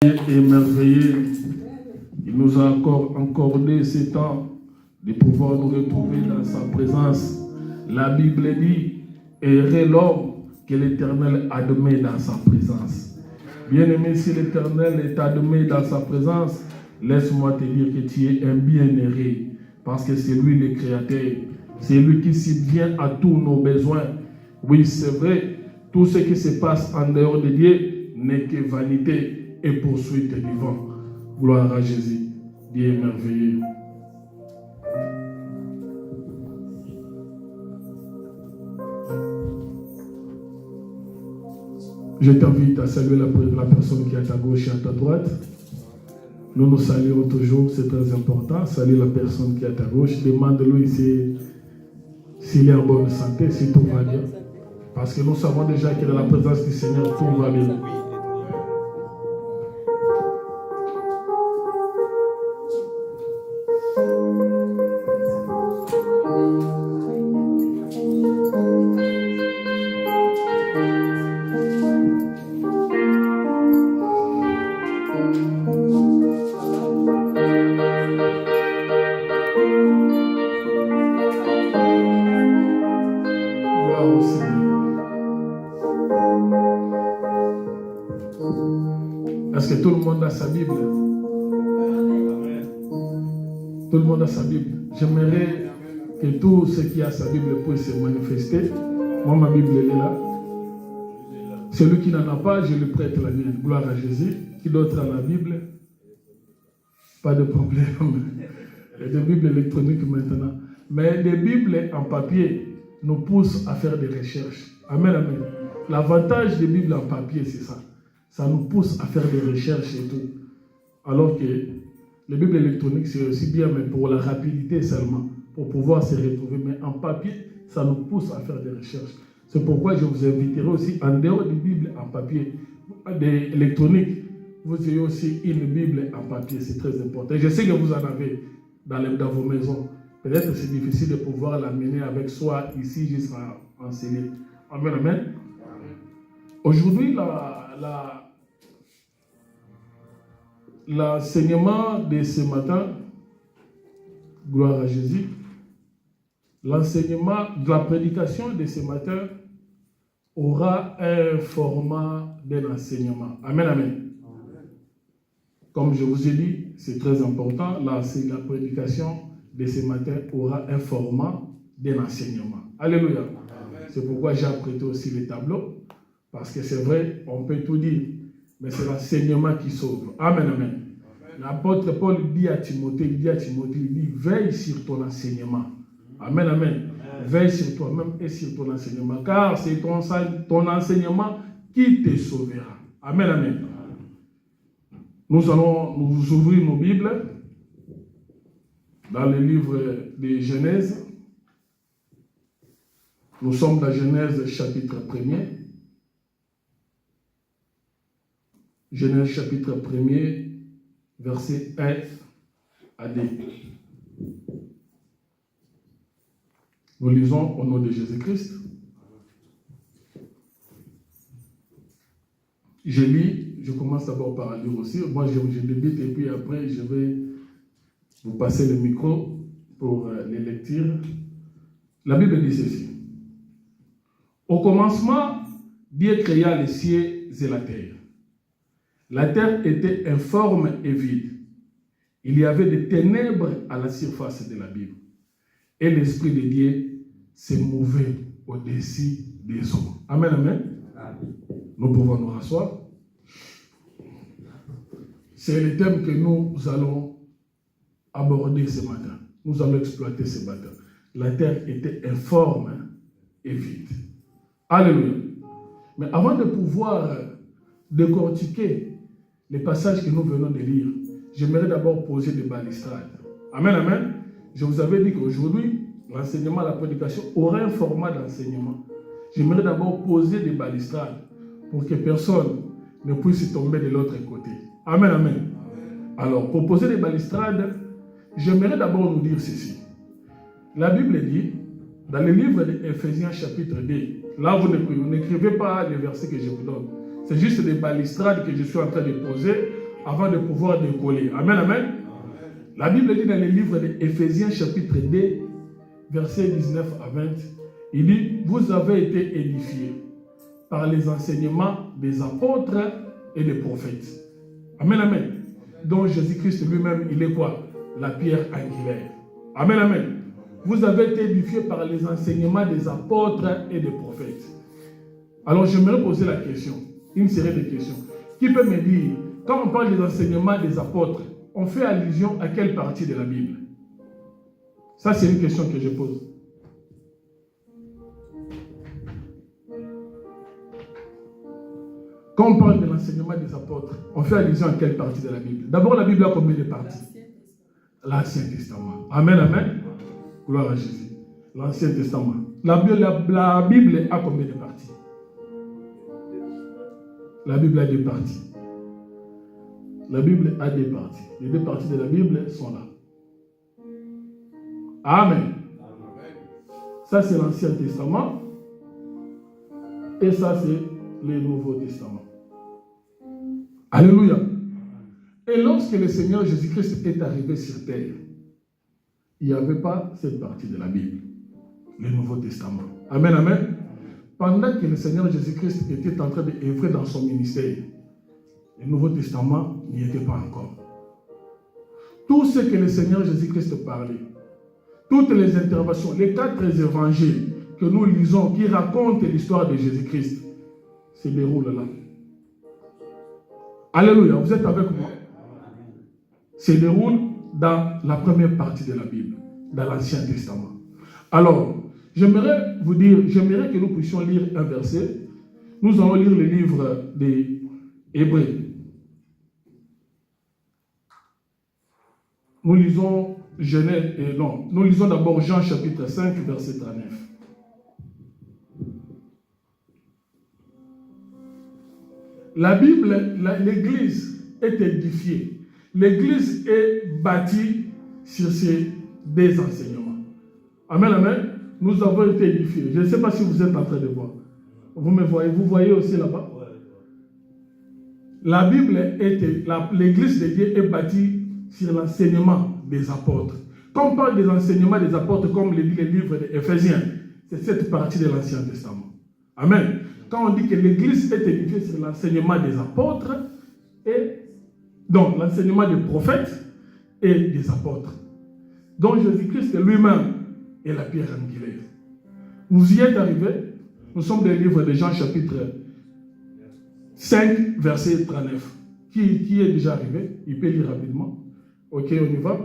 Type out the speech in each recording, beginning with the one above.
Et merveilleux. Il nous a encore accordé ce temps de pouvoir nous retrouver dans sa présence. La Bible dit, heureux l'homme que l'Éternel admet dans sa présence. Bien-aimé, si l'Éternel est admis dans sa présence, laisse-moi te dire que tu es un bien-heureux, parce que c'est lui le Créateur. C'est lui qui subvient à tous nos besoins. Oui, c'est vrai, tout ce qui se passe en dehors de Dieu n'est que vanité et poursuite du vent. Gloire à Jésus. Dieu est merveilleux. Je t'invite à saluer la personne qui est à ta gauche et à ta droite. Nous nous saluons toujours, c'est très important. Saluer la personne qui est à ta gauche. Demande-lui s'il est en bonne santé, si tout va bien. Parce que nous savons déjà que dans la présence du Seigneur, tout va bien. Est-ce que tout le monde a sa Bible? Tout le monde a sa Bible. J'aimerais que tout ce qui a sa Bible puisse se manifester. Moi, ma Bible elle est là. Celui qui n'en a pas, je lui prête la mienne. Gloire à Jésus. Qui d'autre a la Bible? Pas de problème. Il y a des Bibles électroniques maintenant. Mais les Bibles en papier nous poussent à faire des recherches. Amen, amen. L'avantage des Bibles en papier, c'est ça. Ça nous pousse à faire des recherches et tout. Alors que les Bibles électroniques, c'est aussi bien, mais pour la rapidité seulement, pour pouvoir se retrouver. Mais en papier, ça nous pousse à faire des recherches. C'est pourquoi je vous inviterai aussi, en dehors des Bibles en papier, des électroniques, vous ayez aussi une Bible en papier, c'est très important. Et je sais que vous en avez dans vos maisons. Peut-être que c'est difficile de pouvoir l'amener avec soi ici, juste en enseigner. Amen, amen. Aujourd'hui, l'enseignement de ce matin, gloire à Jésus, l'enseignement de la prédication de ce matin aura un format d'un enseignement. Amen, amen. Comme je vous ai dit, c'est très important, la prédication de ce matin aura un format d'un enseignement. Alléluia. C'est pourquoi j'ai apprêté aussi les tableaux, parce que c'est vrai, on peut tout dire, mais c'est l'enseignement qui sauve. Amen, amen. L'apôtre Paul dit à Timothée, il dit, veille sur ton enseignement. Amen, amen. Veille sur toi-même et sur ton enseignement, car c'est ton enseignement qui te sauvera. Amen, amen. Nous allons nous ouvrir nos Bibles dans le livre de Genèse. Nous sommes dans Genèse chapitre 1er. Genèse chapitre 1er, verset 1 à 2. Nous lisons au nom de Jésus-Christ. Je lis, je commence d'abord par lire aussi. Moi, je débute et puis après, je vais vous passer le micro pour les lectures. La Bible dit ceci. Au commencement, Dieu créa les cieux et la terre. La terre était informe et vide. Il y avait des ténèbres à la surface de la Bible. Et l'Esprit de Dieu se mouvait au-dessus des eaux. Amen, amen. Nous pouvons nous rasseoir. C'est le thème que nous allons aborder ce matin. Nous allons exploiter ce matin. La terre était informe et vide. Alléluia. Mais avant de pouvoir décortiquer les passages que nous venons de lire, j'aimerais d'abord poser des balustrades. Amen, amen. Je vous avais dit qu'aujourd'hui, l'enseignement, la prédication aura un format d'enseignement. J'aimerais d'abord poser des balustrades pour que personne ne puisse tomber de l'autre côté. Amen, amen. Alors, pour poser des balustrades, j'aimerais d'abord nous dire ceci. La Bible dit, dans le livre d'Éphésiens chapitre 2, là vous n'écrivez pas les versets que je vous donne. C'est juste des balustrades que je suis en train de poser avant de pouvoir décoller. Amen, amen. La Bible dit dans le livre d'Éphésiens chapitre 2, versets 19 à 20, il dit, vous avez été édifiés par les enseignements des apôtres et des prophètes. Amen, amen. Donc Jésus-Christ lui-même, il est quoi? La pierre angulaire. Amen, amen. Vous avez été édifiés par les enseignements des apôtres et des prophètes. Alors j'aimerais poser la question, une série de questions. Qui peut me dire, quand on parle des enseignements des apôtres, on fait allusion à quelle partie de la Bible? Ça, c'est une question que je pose. Quand on parle de l'enseignement des apôtres, on fait allusion à quelle partie de la Bible? D'abord, la Bible a combien de parties? L'Ancien Testament. Amen, amen. Gloire à Jésus. L'Ancien Testament. La Bible a combien de parties? La Bible a 2 parties. La Bible a 2 parties. Les 2 parties de la Bible sont là. Amen. Ça, c'est l'Ancien Testament. Et ça, c'est le Nouveau Testament. Alléluia. Et lorsque le Seigneur Jésus-Christ est arrivé sur terre, il n'y avait pas cette partie de la Bible, le Nouveau Testament. Amen, amen. Pendant que le Seigneur Jésus-Christ était en train d'œuvrer dans son ministère, le Nouveau Testament n'y était pas encore. Tout ce que le Seigneur Jésus-Christ parlait, toutes les interventions, les 4 évangiles que nous lisons, qui racontent l'histoire de Jésus-Christ, se déroulent là. Alléluia, vous êtes avec moi? Se déroule dans la première partie de la Bible, dans l'Ancien Testament. Alors, j'aimerais vous dire, j'aimerais que nous puissions lire un verset. Nous allons lire le livre des Hébreux. Nous lisons nous lisons d'abord Jean chapitre 5, verset 39. La Bible, l'Église est édifiée. L'Église est bâtie sur ces 2 enseignements. Amen, amen. Nous avons été édifiés. Je ne sais pas si vous êtes en train de voir. Vous me voyez, vous voyez aussi là-bas. La Bible l'Église de Dieu est bâtie sur l'enseignement des apôtres. Quand on parle des enseignements des apôtres, comme le dit le livre d'Éphésiens, c'est cette partie de l'Ancien Testament. Amen. Quand on dit que l'Église est édifiée sur l'enseignement des apôtres, et donc l'enseignement des prophètes et des apôtres, donc Jésus-Christ lui-même est la pierre angulaire. Vous y êtes arrivés. Nous sommes dans le livre de Jean chapitre 5, verset 39. Qui est déjà arrivé? Il peut lire rapidement. Ok, on y va.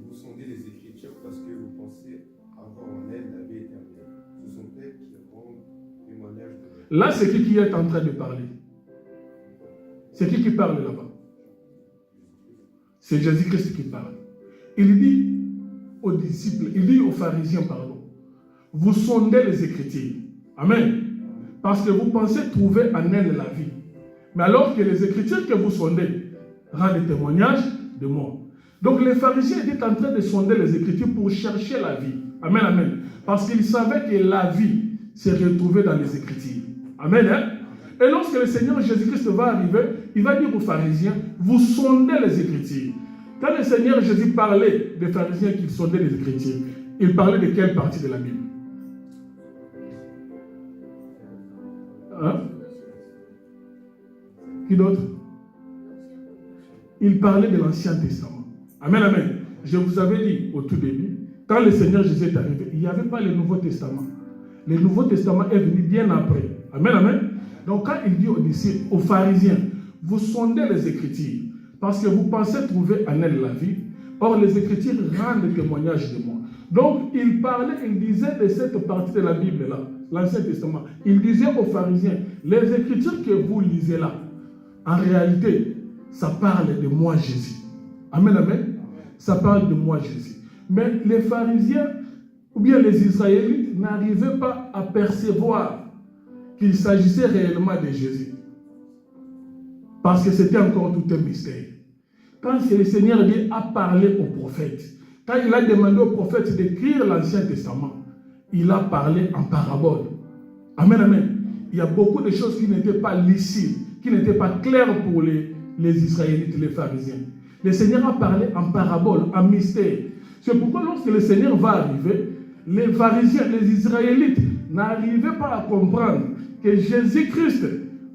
Vous sondez les Écritures parce que vous pensez avoir en elles la vie éternelle. Ce sont elles qui rendent témoignage de Là, c'est qui est en train de parler? C'est qui parle là-bas? C'est Jésus-Christ qui parle. Il dit aux disciples, il dit aux pharisiens, pardon, vous sondez les Écritures. Amen. Parce que vous pensez trouver en elles la vie. Mais alors que les Écritures que vous sondez rendent témoignage de moi. Donc les pharisiens étaient en train de sonder les Écritures pour chercher la vie. Amen, amen. Parce qu'ils savaient que la vie se retrouvait dans les Écritures. Amen, hein? Et lorsque le Seigneur Jésus-Christ va arriver, il va dire aux pharisiens, vous sondez les Écritures. Quand le Seigneur Jésus parlait des pharisiens qui sondaient les Écritures, il parlait de quelle partie de la Bible? Hein? Qui d'autre? Il parlait de l'Ancien Testament. Amen, amen. Je vous avais dit au tout début, quand le Seigneur Jésus est arrivé, il n'y avait pas le Nouveau Testament. Le Nouveau Testament est venu bien après. Amen, amen. Donc quand il dit aux disciples, aux pharisiens, vous sondez les Écritures, parce que vous pensez trouver en elles la vie. Or, les Écritures rendent témoignage de moi. Donc, il parlait, il disait de cette partie de la Bible là, l'Ancien Testament. Il disait aux pharisiens, les Écritures que vous lisez là, en réalité, ça parle de moi Jésus. Amen, amen. Ça parle de moi Jésus. Mais les pharisiens, ou bien les Israélites, n'arrivaient pas à percevoir qu'il s'agissait réellement de Jésus. Parce que c'était encore tout un mystère. Quand le Seigneur a parlé aux prophètes, quand il a demandé aux prophètes d'écrire l'Ancien Testament, il a parlé en parabole. Amen, amen. Il y a beaucoup de choses qui n'étaient pas lisibles, qui n'étaient pas claires pour les Israélites, les pharisiens. Le Seigneur a parlé en parabole, en mystère. C'est pourquoi lorsque le Seigneur va arriver, les pharisiens, les Israélites n'arrivaient pas à comprendre que Jésus-Christ,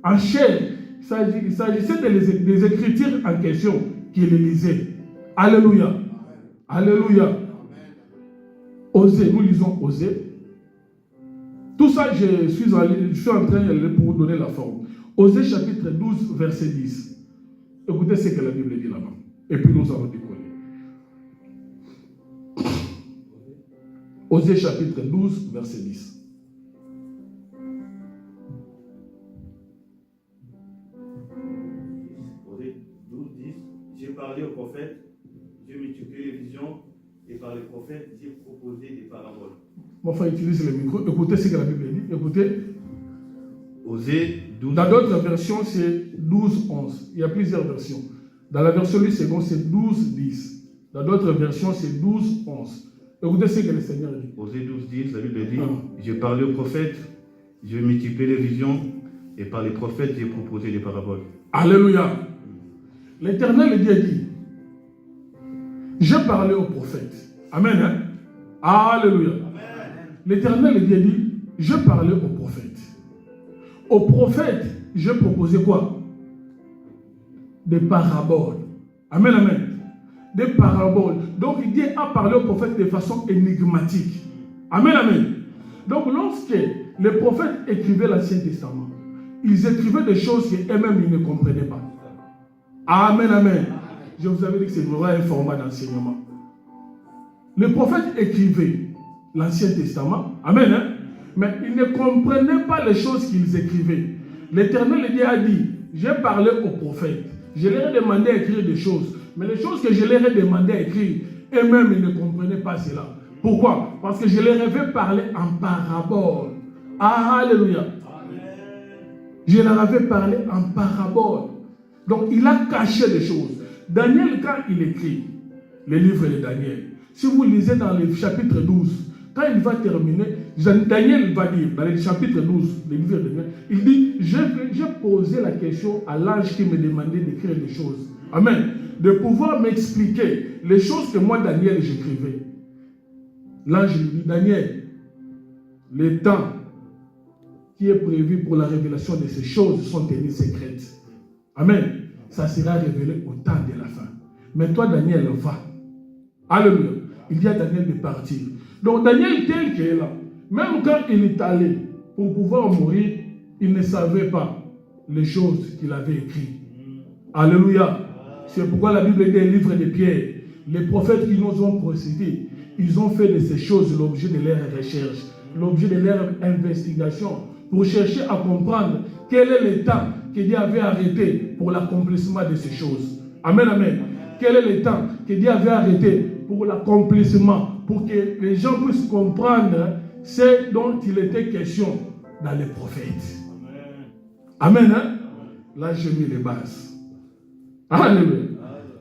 en chair, il s'agissait des Écritures en question qu'il lisait. Alléluia. Alléluia. Osée, nous lisons Osée. Tout ça, je suis en train de pour vous donner la forme. Osée chapitre 12, verset 10. Écoutez ce que la Bible dit là-bas. Et puis nous allons décoller. Osée chapitre 12, verset 10. Osée 12, 10. J'ai parlé aux prophètes, j'ai multiplié les visions, et par les prophètes, j'ai proposé des paraboles. Mon frère utilise le micro. Écoutez ce que la Bible dit. Écoutez. Osée 12. Dans d'autres versions, c'est 12, 11. Il y a plusieurs versions. Dans la version du second, c'est 12, 10. Dans d'autres versions, c'est 12, 11. Écoutez ce que le Seigneur dit. Osée 12, 10, la Bible dit, j'ai parlé aux prophètes, j'ai multiplié les visions, et par les prophètes, j'ai proposé des paraboles. Alléluia. L'Éternel Dieu dit, j'ai parlé aux prophètes. Amen. Hein? Alléluia. L'Éternel Dieu dit, j'ai parlé aux prophètes. Aux prophètes, j'ai proposé quoi? Des paraboles. Amen, amen. Des paraboles. Donc Dieu a parlé aux prophètes de façon énigmatique. Amen, amen. Donc lorsque les prophètes écrivaient l'Ancien Testament, ils écrivaient des choses qu'eux-mêmes ils ne comprenaient pas. Amen, amen. Je vous avais dit que c'est vraiment un format d'enseignement. Les prophètes écrivaient l'Ancien Testament. Amen, hein? Mais ils ne comprenaient pas les choses qu'ils écrivaient. L'Éternel Dieu a dit, j'ai parlé aux prophètes. Je leur ai demandé à écrire des choses. Mais les choses que je leur ai demandé à écrire, eux-mêmes, ils ne comprenaient pas cela. Pourquoi? Parce que je leur avais parlé en parabole. Alléluia. Je leur avais parlé en parabole. Donc, il a caché des choses. Daniel, quand il écrit le livre de Daniel, si vous lisez dans le chapitre 12, quand il va terminer, Daniel va dire, dans le chapitre 12, le livre de Daniel, il dit, j'ai posé la question à l'ange qui me demandait d'écrire des choses. Amen. De pouvoir m'expliquer les choses que moi, Daniel, j'écrivais. L'ange lui dit, Daniel, le temps qui est prévu pour la révélation de ces choses sont tenues secrètes. Amen. Ça sera révélé au temps de la fin. Mais toi, Daniel, va. Alléluia. Il dit à Daniel de partir. Donc, Daniel, tel qu'il est là, même quand il est allé pour pouvoir mourir, il ne savait pas les choses qu'il avait écrites. Alléluia. C'est pourquoi la Bible est un livre de Pierre. Les prophètes qui nous ont précédés, ils ont fait de ces choses l'objet de leurs recherches, l'objet de leur investigation, pour chercher à comprendre quel est le temps que Dieu avait arrêté pour l'accomplissement de ces choses. Amen, amen. Quel est le temps que Dieu avait arrêté pour l'accomplissement, pour que les gens puissent comprendre ce dont il était question dans les prophètes. Amen, hein? Là, j'ai mis les bases. Alléluia.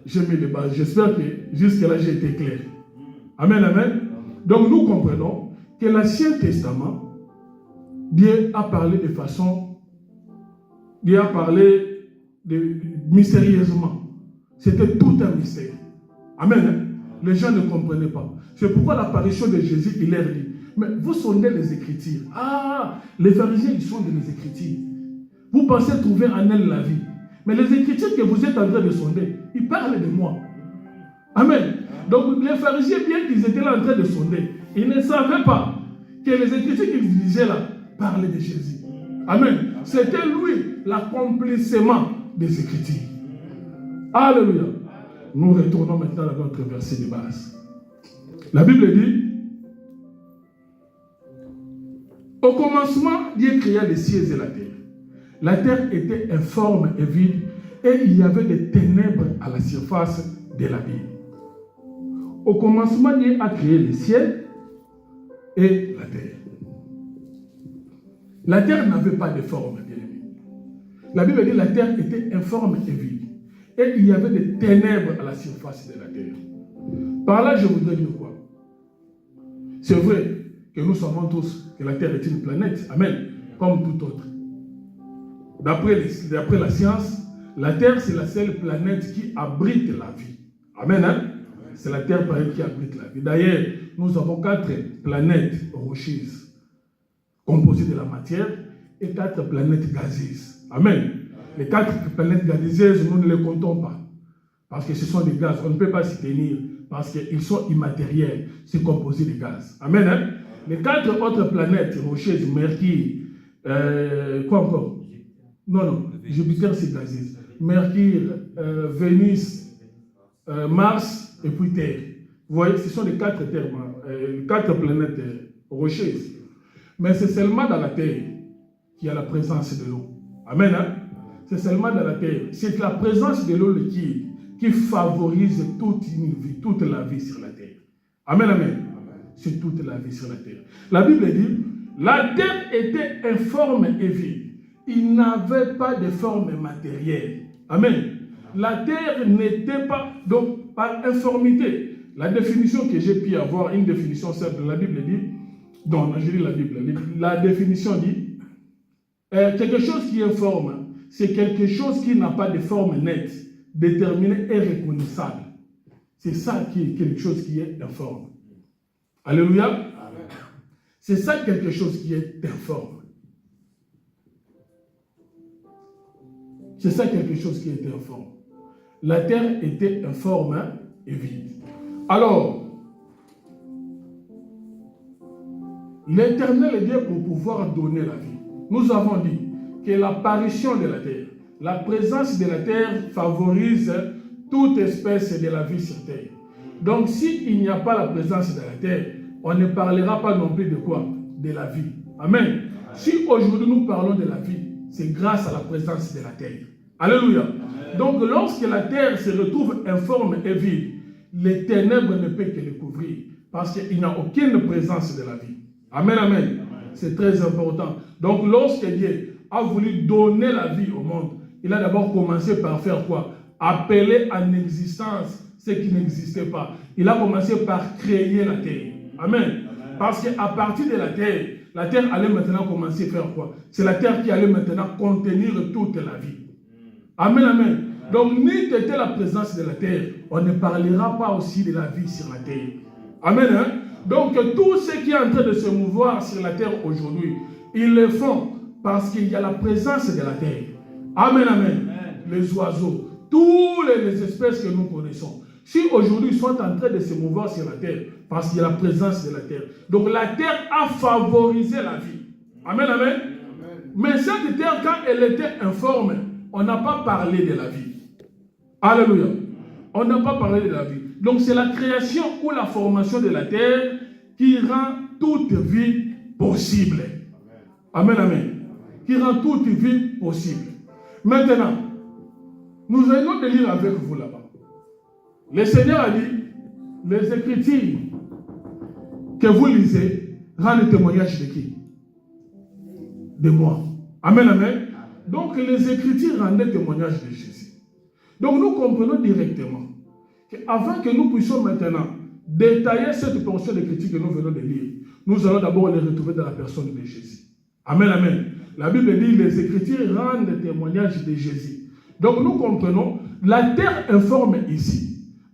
J'ai mis les bases. J'espère que jusque-là, j'ai été clair. Amen, amen. Donc, nous comprenons que l'Ancien Testament, Dieu a parlé de façon, Dieu a parlé mystérieusement. C'était tout un mystère. Amen. Hein? Les gens ne comprenaient pas. C'est pourquoi l'apparition de Jésus, il leur dit, mais vous sondez les Écritures. Ah, les pharisiens, ils sondent les Écritures. Vous pensez trouver en elles la vie. Mais les Écritures que vous êtes en train de sonder, ils parlent de moi. Amen. Donc les pharisiens, bien qu'ils étaient là en train de sonder, ils ne savaient pas que les Écritures qu'ils disaient là parlaient de Jésus. Amen. C'était lui l'accomplissement des Écritures. Alléluia. Nous retournons maintenant à notre verset de base. La Bible dit, au commencement, Dieu créa les cieux et la terre. La terre était informe et vide, et il y avait des ténèbres à la surface de la vie. Au commencement, Dieu a créé les cieux et la terre. La terre n'avait pas de forme, bien aimé. La Bible dit que la terre était informe et vide. Et il y avait des ténèbres à la surface de la terre. Par là, je voudrais dire quoi? C'est vrai que nous savons tous que la terre est une planète. Amen. Comme tout autre. d'après la science, la Terre, c'est la seule planète qui abrite la vie. Amen, hein? C'est la Terre, par exemple, qui abrite la vie. D'ailleurs, nous avons 4 planètes rocheuses composées de la matière et 4 planètes gazeuses. Amen. Les 4 planètes gazeuses, nous ne les comptons pas. Parce que ce sont des gaz. On ne peut pas s'y tenir parce qu'ils sont immatériels. C'est composé de gaz. Amen, hein? Les 4 autres planètes rocheuses, Mercure, quoi encore? Non, Jupiter c'est gazeux. Mercure, Vénus, Mars et puis Terre. Vous voyez, ce sont les 4 planètes rocheuses. Mais c'est seulement dans la Terre qu'il y a la présence de l'eau. Amen, hein? C'est seulement dans la Terre. C'est la présence de l'eau qui favorise toute la vie sur la Terre. Amen, amen. C'est toute la vie sur la Terre. La Bible dit, la Terre était informe et vide. Il n'avait pas de forme matérielle. Amen. La Terre n'était pas, donc, par informité. La définition que j'ai pu avoir, une définition simple, la Bible dit, non, je lis la Bible, la définition dit, quelque chose qui est informe, c'est quelque chose qui n'a pas de forme nette, déterminée et reconnaissable. C'est ça qui est quelque chose qui est informe. Alléluia. C'est ça quelque chose qui est informe. C'est ça quelque chose qui était informe. La terre était informe et vide. Alors, l'Éternel est Dieu pour pouvoir donner la vie. Nous avons dit que l'apparition de la terre, la présence de la terre favorise toute espèce de la vie sur terre. Donc, s'il n'y a pas la présence de la terre, on ne parlera pas non plus de quoi? De la vie. Amen. Si aujourd'hui nous parlons de la vie, c'est grâce à la présence de la terre. Alléluia. Amen. Donc, lorsque la terre se retrouve informe et vide, les ténèbres ne peuvent que le couvrir parce qu'il n'y a aucune présence de la vie. Amen, amen. Amen. C'est très important. Donc, lorsque Dieu a voulu donner la vie au monde, il a d'abord commencé par faire quoi? Appeler en existence ce qui n'existait pas. Il a commencé par créer la terre. Amen. Amen. Parce qu'à partir de la terre allait maintenant commencer à faire quoi? C'est la terre qui allait maintenant contenir toute la vie. Amen, amen. Donc, ni était la présence de la terre, on ne parlera pas aussi de la vie sur la terre. Amen, hein? Donc, tout ce qui est en train de se mouvoir sur la terre aujourd'hui, ils le font parce qu'il y a la présence de la terre. Amen, amen. Les oiseaux, toutes les espèces que nous connaissons. Si aujourd'hui ils sont en train de se mouvoir sur la terre, parce qu'il y a la présence de la terre. Donc la terre a favorisé la vie. Amen, amen. Amen. Mais cette terre, quand elle était informe, on n'a pas parlé de la vie. Alléluia. On n'a pas parlé de la vie. Donc c'est la création ou la formation de la terre qui rend toute vie possible. Amen, amen. Qui rend toute vie possible. Maintenant, nous allons de lire avec vous là-bas. Le Seigneur a dit, les Écritures que vous lisez rendent témoignage de qui? De moi. Amen, amen. Donc les Écritures rendent témoignage de Jésus. Donc nous comprenons directement qu'avant que nous puissions maintenant détailler cette portion d'Écriture que nous venons de lire, nous allons d'abord les retrouver dans la personne de Jésus. Amen, amen. La Bible dit, les Écritures rendent témoignage de Jésus. Donc nous comprenons, la terre informe ici,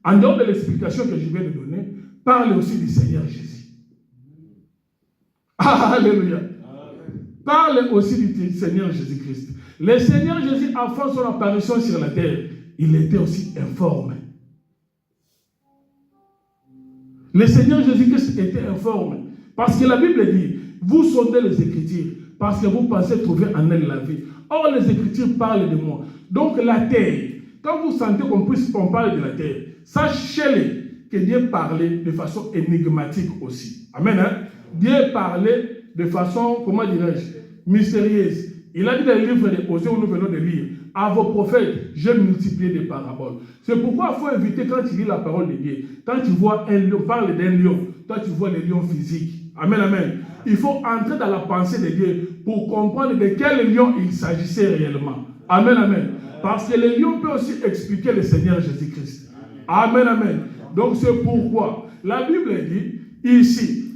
en dehors de l'explication que je viens de donner, parle aussi du Seigneur Jésus. Alléluia. Parle aussi du Seigneur Jésus-Christ. Le Seigneur Jésus, avant son apparition sur la terre, il était aussi informe. Le Seigneur Jésus-Christ était informe. Parce que la Bible dit, vous sondez les Écritures, parce que vous pensez trouver en elle la vie. Or, les Écritures parlent de moi. Donc, la terre, quand vous sentez qu'on parle de la terre, sachez-le que Dieu parlait de façon énigmatique aussi. Amen. Hein? Dieu parlait de façon, comment dirais-je, mystérieuse. Il a dit dans le livre de Osée où nous venons de lire, à vos prophètes, j'ai multiplié des paraboles. C'est pourquoi il faut éviter quand tu lis la parole de Dieu, quand tu vois un lion, parle d'un lion, toi tu vois les lions physiques. Amen, amen. Il faut entrer dans la pensée de Dieu pour comprendre de quel lion il s'agissait réellement. Amen, amen. Parce que le lion peut aussi expliquer le Seigneur Jésus-Christ. Amen, amen. Donc c'est pourquoi la Bible dit ici,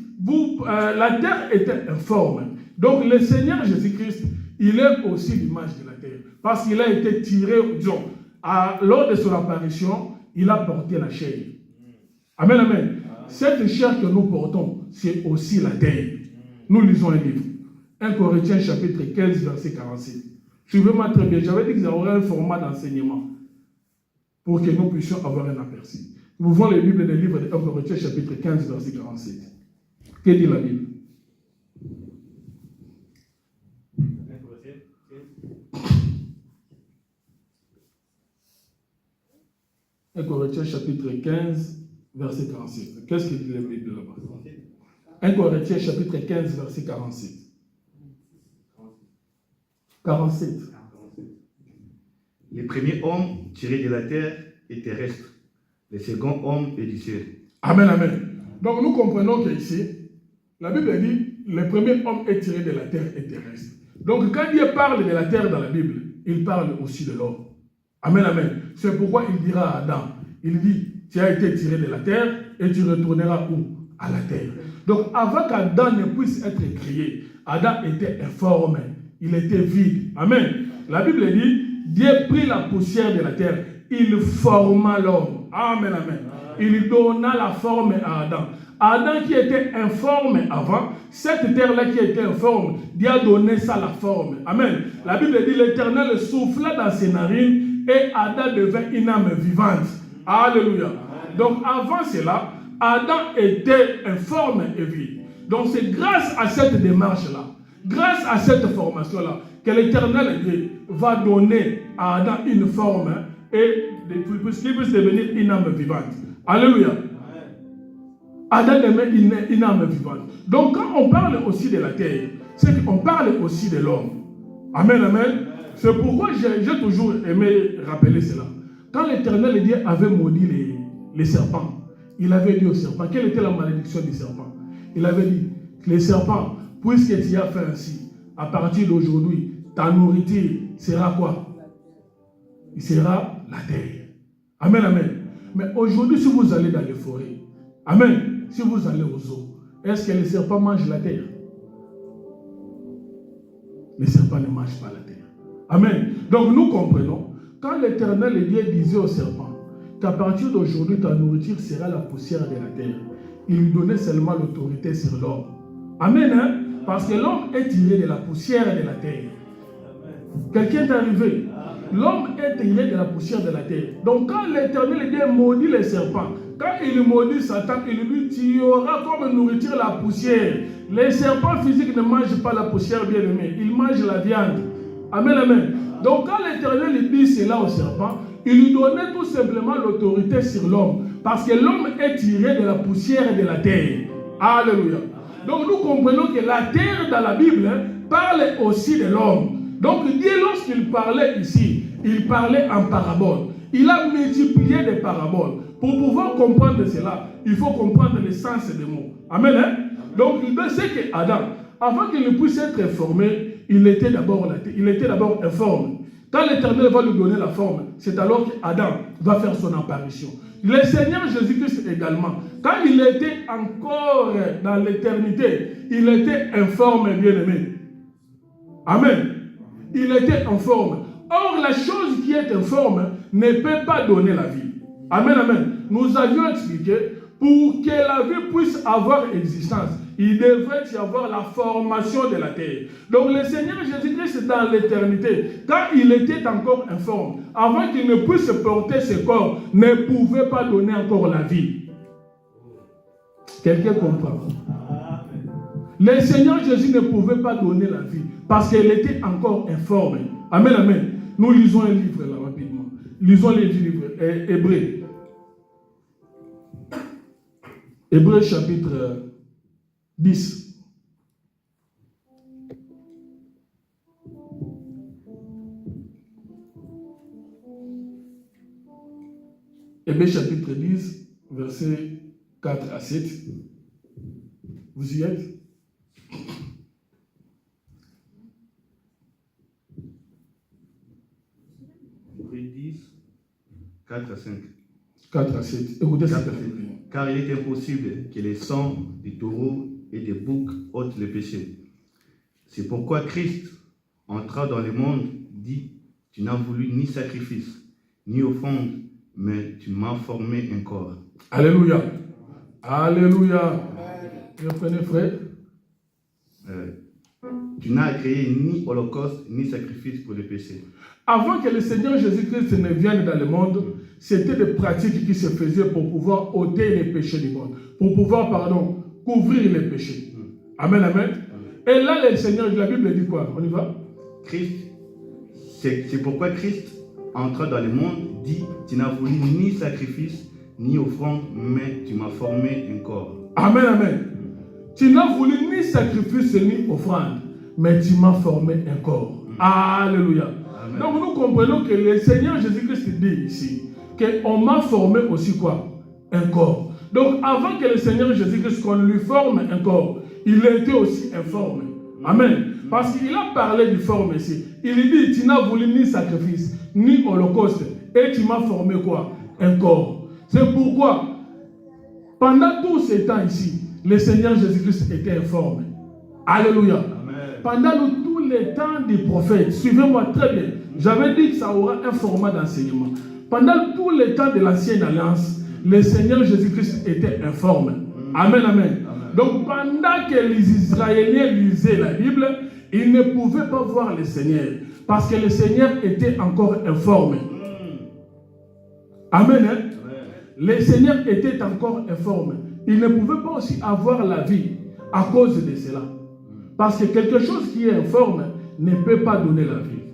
la terre était informe. Donc le Seigneur Jésus-Christ, il est aussi l'image de la terre. Parce qu'il a été tiré, disons, lors de son apparition, il a porté la chair. Amen, amen. Cette chair que nous portons, c'est aussi la terre. Nous lisons un livre. 1 Corinthiens chapitre 15, verset 47. Suivez-moi très bien. J'avais dit que ça aurait un format d'enseignement pour que nous puissions avoir un aperçu. Nous ouvrons les Bibles des livres de 1 Corinthiens chapitre 15, verset 47. Que dit la Bible? Un Corinthiens chapitre 15, verset 47. Qu'est-ce que dit la Bible là-bas? 1 Corinthiens chapitre 15, verset 47. 47. Les premiers hommes tirés de la terre est terrestre. Les seconds hommes est du ciel. Amen, amen. Donc nous comprenons qu'ici, la Bible dit, le premier homme est tiré de la terre et terrestre. Donc quand Dieu parle de la terre dans la Bible, il parle aussi de l'homme. Amen, amen. C'est pourquoi il dira à Adam, il dit, tu as été tiré de la terre et tu retourneras où? À la terre. Donc avant qu'Adam ne puisse être créé, Adam était informe, il était vide. Amen. La Bible dit, Dieu prit la poussière de la terre, il forma l'homme. Amen, amen. Il donna la forme à Adam. Adam qui était informe avant, cette terre-là qui était informe, Dieu a donné ça la forme. Amen. La Bible dit, l'Éternel souffla dans ses narines et Adam devint une âme vivante. Alléluia. Donc avant cela, Adam était informe et vide. Donc c'est grâce à cette démarche-là, grâce à cette formation-là, que l'Éternel Dieu va donner à Adam une forme et qu'il puisse devenir une âme vivante. Alléluia. Adam devient une âme vivante. Donc quand on parle aussi de la terre, c'est qu'on parle aussi de l'homme. Amen, amen. C'est pourquoi j'ai toujours aimé rappeler cela. Quand l'Éternel Dieu avait maudit les serpents, il avait dit aux serpents, quelle était la malédiction des serpents? Il avait dit, les serpents, puisque tu as fait ainsi, à partir d'aujourd'hui, ta nourriture sera quoi? Il sera la terre. Amen, amen. Mais aujourd'hui, si vous allez dans les forêts, amen, si vous allez aux eaux, est-ce que les serpents mangent la terre? Les serpents ne mangent pas la terre. Amen. Donc nous comprenons, quand l'Éternel Dieu disait aux serpents qu'à partir d'aujourd'hui, ta nourriture sera la poussière de la terre, il lui donnait seulement l'autorité sur l'homme. Amen, hein? Parce que l'homme est tiré de la poussière de la terre. Quelqu'un est arrivé. L'homme est tiré de la poussière de la terre. Donc quand l'Éternel Dieu maudit les serpents, quand il maudit Satan, il lui dit, tu auras comme nourriture la poussière. Les serpents physiques ne mangent pas la poussière, bien aimé. Ils mangent la viande. Amen, amen. Donc quand l'Éternel dit cela au serpent, il lui donnait tout simplement l'autorité sur l'homme. Parce que l'homme est tiré de la poussière de la terre. Alléluia. Donc nous comprenons que la terre dans la Bible parle aussi de l'homme. Donc Dieu, lorsqu'il parlait ici, il parlait en parabole. Il a multiplié des paraboles. Pour pouvoir comprendre cela, il faut comprendre le sens des mots. Amen, hein? Donc il sait que Adam, avant qu'il ne puisse être formé, il était d'abord informe. Quand l'Éternel va lui donner la forme, c'est alors qu'Adam va faire son apparition. Le Seigneur Jésus-Christ également, quand il était encore dans l'éternité, il était informe, bien-aimé. Amen. Il était informe. Or, la chose qui est informe ne peut pas donner la vie. Amen, amen. Nous avions expliqué, pour que la vie puisse avoir existence, il devrait y avoir la formation de la terre. Donc le Seigneur Jésus-Christ dans l'éternité, quand il était encore informe, avant qu'il ne puisse porter ce corps, ne pouvait pas donner encore la vie. Quelqu'un comprend? Le Seigneur Jésus ne pouvait pas donner la vie parce qu'il était encore informe. Amen, amen. Nous lisons un livre là rapidement. Lisons les livres Hébreux. Hébreux chapitre 10. Hébreux chapitre 10, versets 4 à 7. Vous y êtes? Hébreux 10, 4 à 5. 4 à 7. Écoutez ça. Car il est impossible que les sangs des taureaux et des boucs ôtent le péché. C'est pourquoi Christ entra dans le monde, dit, tu n'as voulu ni sacrifice, ni offrande, mais tu m'as formé un corps. Alléluia. Alléluia. Reprenez, frère. Tu n'as créé ni holocauste, ni sacrifice pour les péchés. Avant que le Seigneur Jésus-Christ ne vienne dans le monde, c'était des pratiques qui se faisaient pour pouvoir ôter les péchés du monde, pour pouvoir, couvrir les péchés. Amen, amen. Et là, le Seigneur, la Bible dit quoi? On y va? Christ, c'est pourquoi Christ entra dans le monde, dit, tu n'as voulu ni sacrifice, ni offrande, mais tu m'as formé un corps. Amen, amen. Tu n'as voulu ni sacrifice, ni offrande, mais tu m'as formé un corps. Alléluia. Amen. Donc nous comprenons que le Seigneur Jésus-Christ dit ici, qu'on m'a formé aussi quoi? Un corps. Donc avant que le Seigneur Jésus-Christ, qu'on lui forme un corps, il était aussi informé. Amen. Parce qu'il a parlé du forme ici. Il dit, tu n'as voulu ni sacrifice, ni holocauste, et tu m'as formé quoi? Un corps. C'est pourquoi, pendant tout ce temps ici, le Seigneur Jésus-Christ était informé. Alléluia. Amen. Pendant tous les temps des prophètes, suivez-moi très bien, j'avais dit que ça aura un format d'enseignement. Pendant tous les temps de l'ancienne alliance, le Seigneur Jésus-Christ était informé. Amen, amen. Amen. Donc pendant que les Israéliens lisaient la Bible, ils ne pouvaient pas voir le Seigneur, parce que le Seigneur était encore informé. Amen. Hein? Amen. Le Seigneur était encore informé. Il ne pouvait pas aussi avoir la vie à cause de cela. Parce que quelque chose qui est informe ne peut pas donner la vie.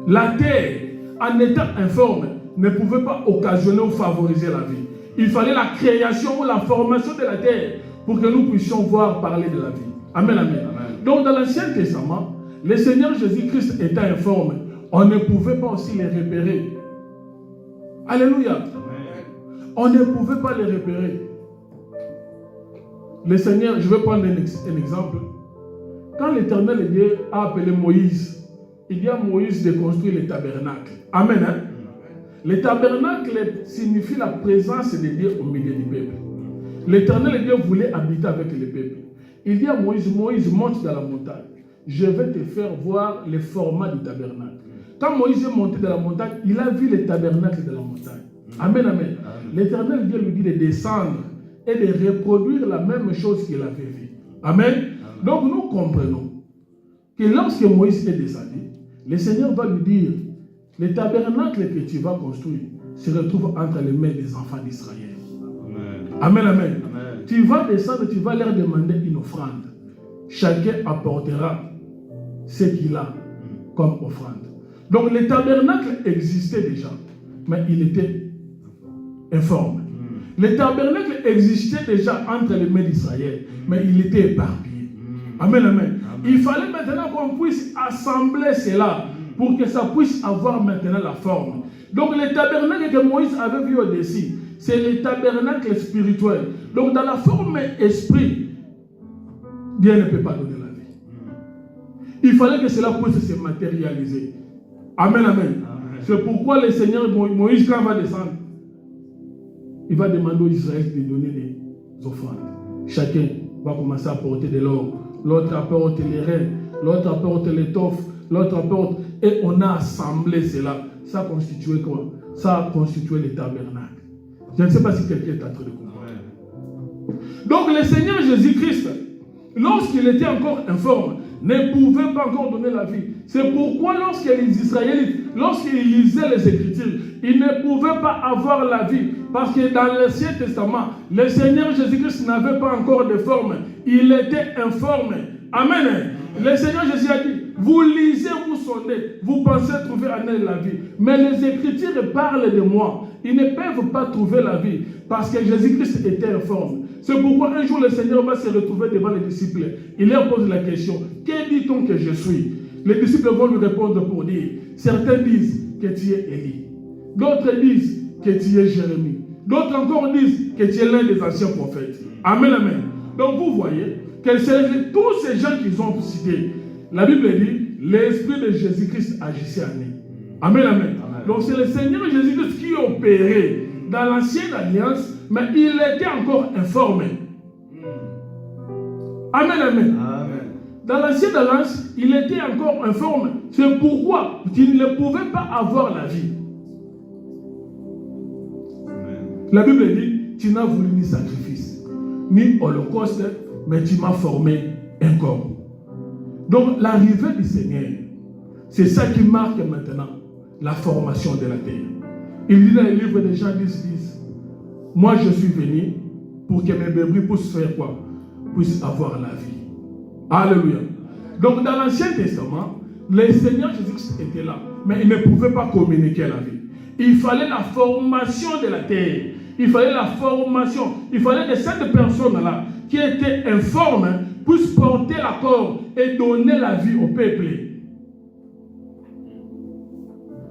La terre, en étant informe, ne pouvait pas occasionner ou favoriser la vie. Il fallait la création ou la formation de la terre pour que nous puissions voir parler de la vie. Amen, amen. Amen. Donc dans l'Ancien Testament, le Seigneur Jésus-Christ était informe. On ne pouvait pas aussi les repérer. Alléluia. Amen. On ne pouvait pas les repérer. Le Seigneur, je vais prendre un exemple. Quand l'Éternel Dieu a appelé Moïse, il dit à Moïse de construire le tabernacle. Amen. Hein? Le tabernacle signifie la présence de Dieu au milieu du peuple. L'Éternel Dieu voulait habiter avec le peuple. Il dit à Moïse, Moïse, monte dans la montagne. Je vais te faire voir le format du tabernacle. Quand Moïse est monté dans la montagne, il a vu le tabernacle de la montagne. Amen, amen. L'Éternel Dieu lui dit de descendre et de reproduire la même chose qu'il avait vue. Amen. Donc nous comprenons que lorsque Moïse est descendu, le Seigneur va lui dire, le tabernacle que tu vas construire se retrouve entre les mains des enfants d'Israël. Amen, amen, amen. Tu vas descendre, tu vas leur demander une offrande. Chacun apportera ce qu'il a comme offrande. Donc le tabernacle existait déjà, mais il était informe. Le tabernacle existait déjà entre les mains d'Israël, mais il était éparpillé. Amen, amen. Il fallait maintenant qu'on puisse assembler cela pour que ça puisse avoir maintenant la forme. Donc le tabernacle que Moïse avait vu au-dessus, c'est le tabernacle spirituel. Donc dans la forme esprit, Dieu ne peut pas donner la vie. Il fallait que cela puisse se matérialiser. Amen, amen. Amen. C'est pourquoi le Seigneur Moïse, quand il va descendre, il va demander aux Israéliens de donner des offrandes. Chacun va commencer à porter de l'or. L'autre apporte les reins, l'autre apporte l'étoffe, l'autre apporte. Et on a assemblé cela. Ça constituait quoi? Ça a constitué le tabernacle. Je ne sais pas si quelqu'un est en train de comprendre. Donc le Seigneur Jésus-Christ, lorsqu'il était encore informe, ne pouvait pas encore donner la vie. C'est pourquoi lorsque les Israélites, lorsqu'ils lisaient les Écritures, ils ne pouvaient pas avoir la vie. Parce que dans l'Ancien Testament, le Seigneur Jésus-Christ n'avait pas encore de forme. Il était informe. Amen. Le Seigneur Jésus a dit, vous lisez, vous sondez, vous pensez trouver en elle la vie. Mais les Écritures parlent de moi. Ils ne peuvent pas trouver la vie parce que Jésus-Christ était informe. C'est pourquoi un jour le Seigneur va se retrouver devant les disciples. Il leur pose la question, que dit-on que je suis? Les disciples vont lui répondre pour dire, certains disent que tu es Élie. D'autres disent que tu es Jérémie. D'autres encore disent que tu es l'un des anciens prophètes. Amen, amen. Donc vous voyez que c'est tous ces gens qu'ils ont cités. La Bible dit, l'Esprit de Jésus-Christ agissait en eux. Amen, amen, amen. Donc c'est le Seigneur Jésus-Christ qui opérait dans l'ancienne alliance, mais il était encore informé. Amen, amen. Amen. dans l'ancienne alliance, il était encore informe. C'est pourquoi il ne pouvait pas avoir la vie. La Bible dit, tu n'as voulu ni sacrifice, ni holocauste, mais tu m'as formé un corps. Donc l'arrivée du Seigneur, c'est ça qui marque maintenant la formation de la terre. Il dit dans le livre de Jean 10, moi je suis venu pour que mes bébés puissent faire quoi? Puissent avoir la vie. Alléluia. Donc dans l'Ancien Testament, le Seigneur Jésus était là, mais il ne pouvait pas communiquer la vie. Il fallait la formation de la terre. Il fallait la formation. Il fallait que cette personne-là, qui était informe, puisse porter l'accord et donner la vie au peuple.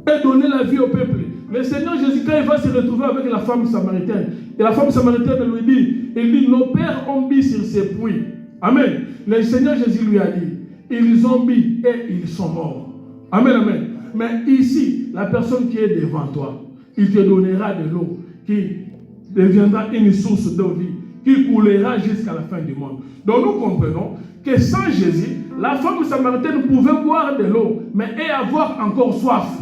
Et donner la vie au peuple. Le Seigneur Jésus, quand il va se retrouver avec la femme samaritaine, et la femme samaritaine lui dit, il dit, nos pères ont bu sur ces puits. Amen. Le Seigneur Jésus lui a dit, ils ont bu et ils sont morts. Amen, amen. Mais ici, la personne qui est devant toi, il te donnera de l'eau qui deviendra une source d'eau vie, qui coulera jusqu'à la fin du monde. Donc nous comprenons que sans Jésus, la femme samaritaine pouvait boire de l'eau, mais et avoir encore soif.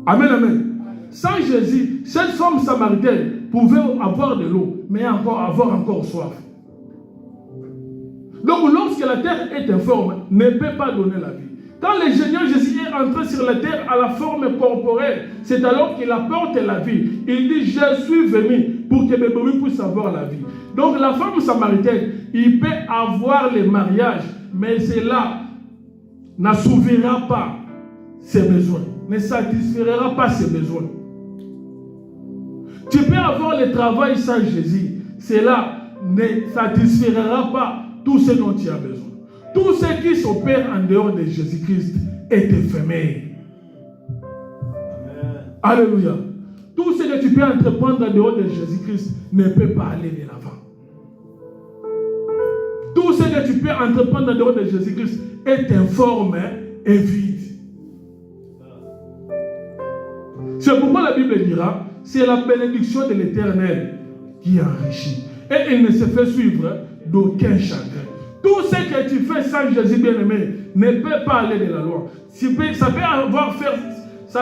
Amen, amen. Sans Jésus, cette femme samaritaine pouvait avoir de l'eau, mais avoir encore soif. Donc lorsque la terre est informe, ne peut pas donner la vie. Quand le Seigneur Jésus est entré sur la terre à la forme corporelle, c'est alors qu'il apporte la vie. Il dit, je suis venu pour que mes bébés puissent avoir la vie. Donc la femme samaritaine, il peut avoir le mariage, mais cela n'assouvrira pas ses besoins, ne satisfera pas ses besoins. Tu peux avoir le travail sans Jésus, cela ne satisfera pas tout ce dont tu as besoin. Tout ce qui s'opère en dehors de Jésus-Christ est éphémère. Alléluia. Tout ce que tu peux entreprendre en dehors de Jésus-Christ ne peut pas aller de l'avant. Tout ce que tu peux entreprendre en dehors de Jésus-Christ est informe et vide. C'est pourquoi la Bible dira, c'est la bénédiction de l'Éternel qui enrichit. Et il ne se fait suivre d'aucun chagrin. Tout ce que tu fais sans Jésus bien-aimé ne peut pas aller de la loi. Ça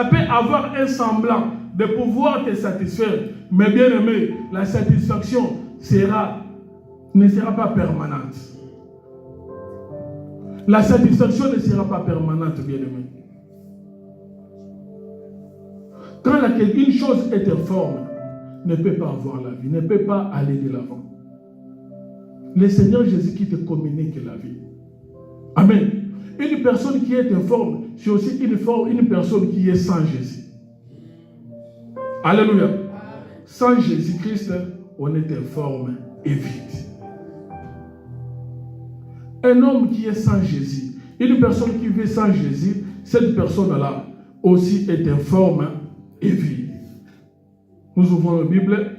peut avoir un semblant de pouvoir te satisfaire. Mais bien-aimé, la satisfaction ne sera pas permanente. La satisfaction ne sera pas permanente, bien-aimé. Quand une chose est informe, ne peut pas avoir la vie, ne peut pas aller de l'avant. Le Seigneur Jésus qui te communique la vie. Amen. Une personne qui est informe, c'est aussi une personne qui est sans Jésus. Alléluia. Sans Jésus-Christ, on est informe et vide. Un homme qui est sans Jésus, une personne qui vit sans Jésus, cette personne-là aussi est informe et vide. Nous ouvrons la Bible.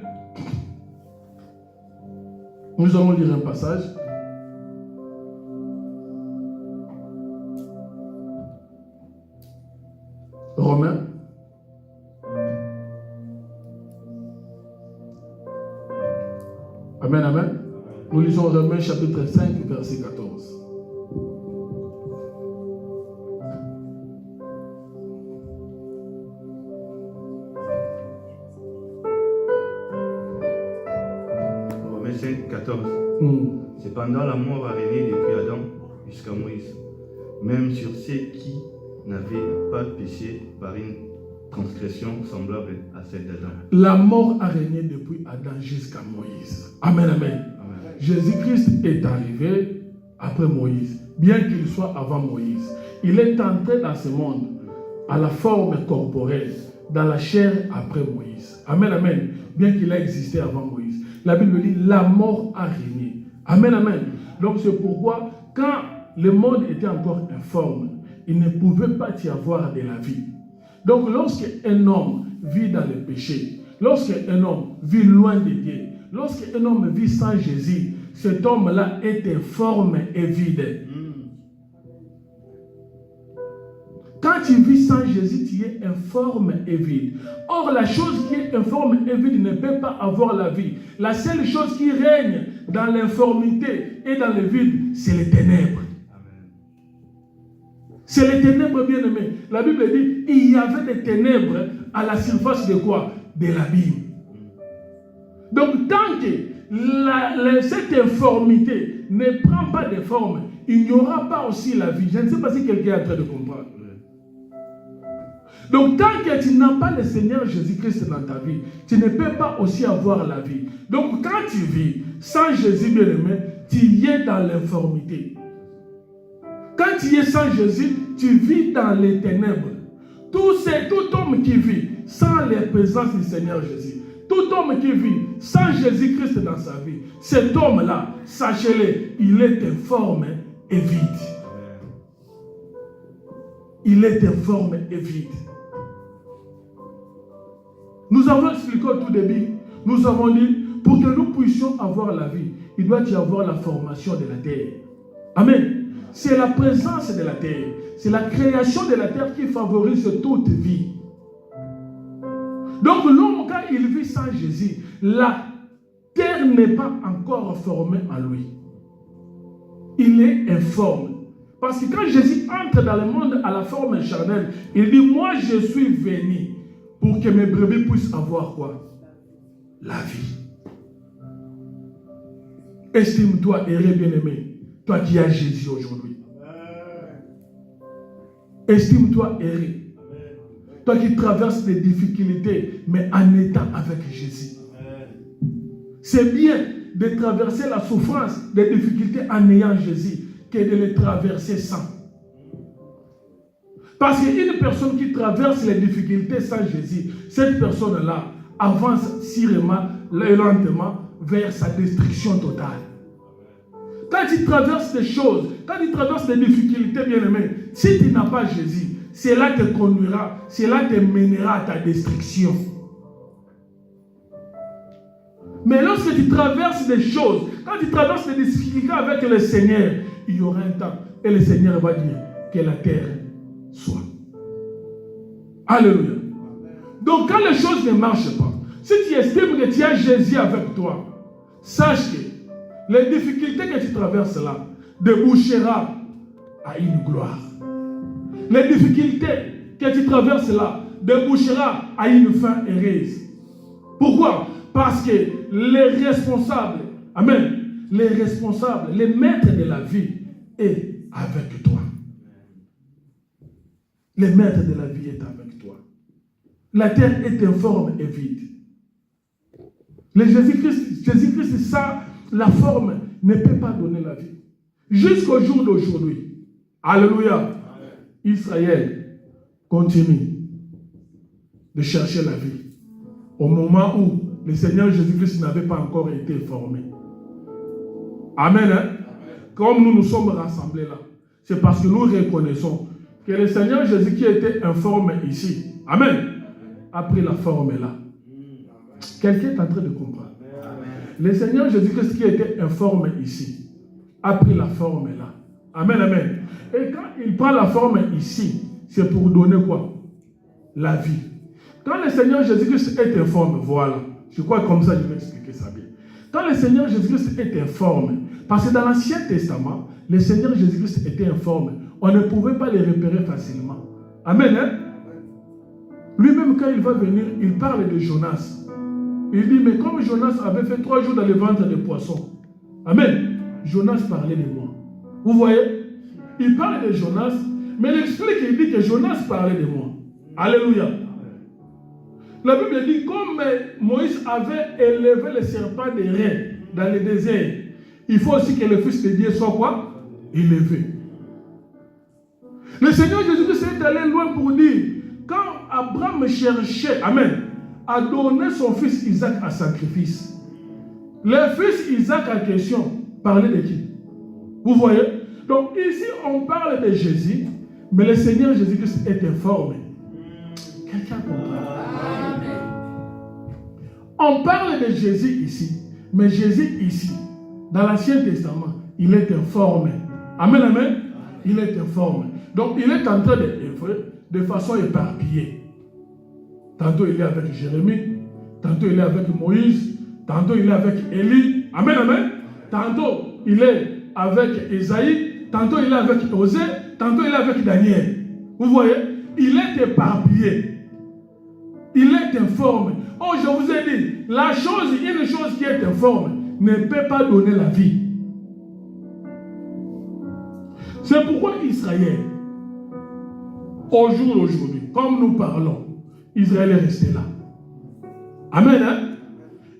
Nous allons lire un passage. Romains. Amen, amen. Nous lisons Romains chapitre 5, verset 14. Romains 5, 14. Cependant, la mort a régné depuis Adam jusqu'à Moïse, même sur ceux qui n'avaient pas péché par une transgression semblable à celle d'Adam. La mort a régné depuis Adam jusqu'à Moïse. Amen, amen. Amen. Jésus-Christ est arrivé après Moïse, bien qu'il soit avant Moïse. Il est entré dans ce monde à la forme corporelle, dans la chair après Moïse. Amen, amen. Bien qu'il ait existé avant Moïse. La Bible dit, la mort a régné. Amen, amen. Donc c'est pourquoi, quand le monde était encore informe, il ne pouvait pas y avoir de la vie. Donc lorsqu'un homme vit dans le péché, lorsqu'un homme vit loin de Dieu, lorsqu'un homme vit sans Jésus, cet homme-là est informe et vide. Quand tu vis sans Jésus, tu es informe et vide. Or, la chose qui est informe et vide ne peut pas avoir la vie. La seule chose qui règne dans l'informité et dans le vide, c'est les ténèbres. C'est les ténèbres, bien-aimés. La Bible dit, il y avait des ténèbres à la surface de quoi? De l'abîme. Donc, tant que cette informité ne prend pas de forme, il n'y aura pas aussi la vie. Je ne sais pas si quelqu'un est en train de comprendre. Donc, tant que tu n'as pas le Seigneur Jésus-Christ dans ta vie, tu ne peux pas aussi avoir la vie. Donc, quand tu vis sans Jésus, bien-aimé, tu y es dans l'informité. Quand tu es sans Jésus, tu vis dans les ténèbres. Tout homme qui vit sans la présence du Seigneur Jésus, tout homme qui vit sans Jésus-Christ dans sa vie, cet homme-là, sachez-le, il est informe et vide. Il est informe et vide. Nous avons expliqué au tout début, nous avons dit, pour que nous puissions avoir la vie, il doit y avoir la formation de la terre. Amen. C'est la présence de la terre. C'est la création de la terre qui favorise toute vie. Donc l'homme, quand il vit sans Jésus, la terre n'est pas encore formée en lui. Il est informe. Parce que quand Jésus entre dans le monde à la forme charnelle, il dit, moi je suis venu pour que mes brebis puissent avoir quoi? La vie. Estime-toi, erré bien-aimé. Toi qui as Jésus aujourd'hui. Estime-toi erré. Toi qui traverses des difficultés, mais en étant avec Jésus. C'est bien de traverser la souffrance, des difficultés en ayant Jésus, que de les traverser sans. Parce qu'une personne qui traverse les difficultés sans Jésus, cette personne-là avance sûrement et lentement vers sa destruction totale. Quand tu traverses des choses, quand tu traverses des difficultés, bien-aimé, si tu n'as pas Jésus, cela te conduira, cela te mènera à ta destruction. Mais lorsque tu traverses des choses, quand tu traverses des difficultés avec le Seigneur, il y aura un temps et le Seigneur va dire que la terre soit. Alléluia. Donc quand les choses ne marchent pas, si tu estimes que tu as Jésus avec toi, sache que les difficultés que tu traverses là débouchera à une gloire. Les difficultés que tu traverses là débouchera à une fin heureuse. Pourquoi? Parce que les responsables, amen, les responsables, les maîtres de la vie est avec toi. Le maître de la vie est avec toi. La terre est informe et vide. Le Jésus-Christ, ça, la forme ne peut pas donner la vie. Jusqu'au jour d'aujourd'hui. Alléluia. Amen. Israël continue de chercher la vie. Au moment où le Seigneur Jésus-Christ n'avait pas encore été formé. Amen. Hein? Comme nous nous sommes rassemblés là, c'est parce que nous reconnaissons que le Seigneur Jésus qui était informé ici, amen, a pris la forme là. Quelqu'un est en train de comprendre. Le Seigneur Jésus-Christ qui était informé ici, a pris la forme là. Amen, amen. Et quand il prend la forme ici, c'est pour donner quoi? La vie. Quand le Seigneur Jésus-Christ est informé, voilà. Je crois que comme ça, je vais expliquer ça bien. Quand le Seigneur Jésus-Christ est informé, parce que dans l'Ancien Testament, le Seigneur Jésus-Christ était informé. On ne pouvait pas les repérer facilement. Amen, hein? Lui-même, quand il va venir, il parle de Jonas. Il dit, mais comme Jonas avait fait 3 jours dans le ventre des poissons. Amen. Jonas parlait de moi. Vous voyez? Il parle de Jonas, mais il explique, il dit que Jonas parlait de moi. Alléluia. La Bible dit, comme Moïse avait élevé le serpent des reins dans le désert, il faut aussi que le Fils de Dieu soit quoi? Élevé. Le Seigneur Jésus-Christ est allé loin pour dire, quand Abraham cherchait, amen, à donner son fils Isaac à sacrifice, le fils Isaac en question parlait de qui? Vous voyez? Donc ici on parle de Jésus, mais le Seigneur Jésus-Christ est informé. Quelqu'un comprend? On parle de Jésus ici, mais Jésus ici, dans l'Ancien Testament, il est informé. Amen, amen. Il est informé. Donc il est en train de façon éparpillée. Tantôt il est avec Jérémie, tantôt il est avec Moïse, tantôt il est avec Élie. Amen, amen. Tantôt, il est avec Esaïe, tantôt il est avec Osée, tantôt il est avec Daniel. Vous voyez, il est éparpillé. Il est informe. Oh, je vous ai dit, une chose qui est informe ne peut pas donner la vie. C'est pourquoi Israël, au jour d'aujourd'hui, comme nous parlons, Israël est resté là. Amen. Hein?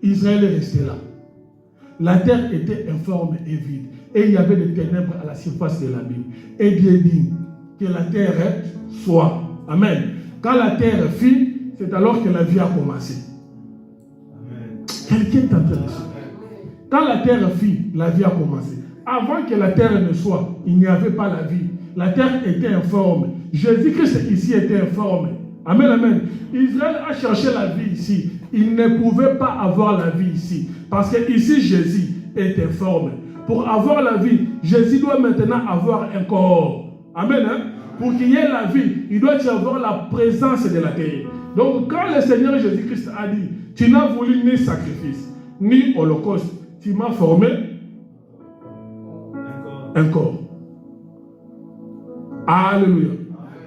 Israël est resté là. La terre était informe et vide. Et il y avait des ténèbres à la surface de la Bible. Et Dieu dit que la terre soit. Amen. Quand la terre fit, c'est alors que la vie a commencé. Amen. Quelqu'un est en train de dire. Quand la terre fit, la vie a commencé. Avant que la terre ne soit, il n'y avait pas la vie. La terre était informe. Jésus-Christ ici était informe. Amen, amen. Israël a cherché la vie ici. Il ne pouvait pas avoir la vie ici. Parce que ici, Jésus est informe. Pour avoir la vie, Jésus doit maintenant avoir un corps. Amen. Hein? Pour qu'il y ait la vie, il doit y avoir la présence de la terre. Donc, quand le Seigneur Jésus-Christ a dit, tu n'as voulu ni sacrifice, ni holocauste, tu m'as formé un corps. Alléluia.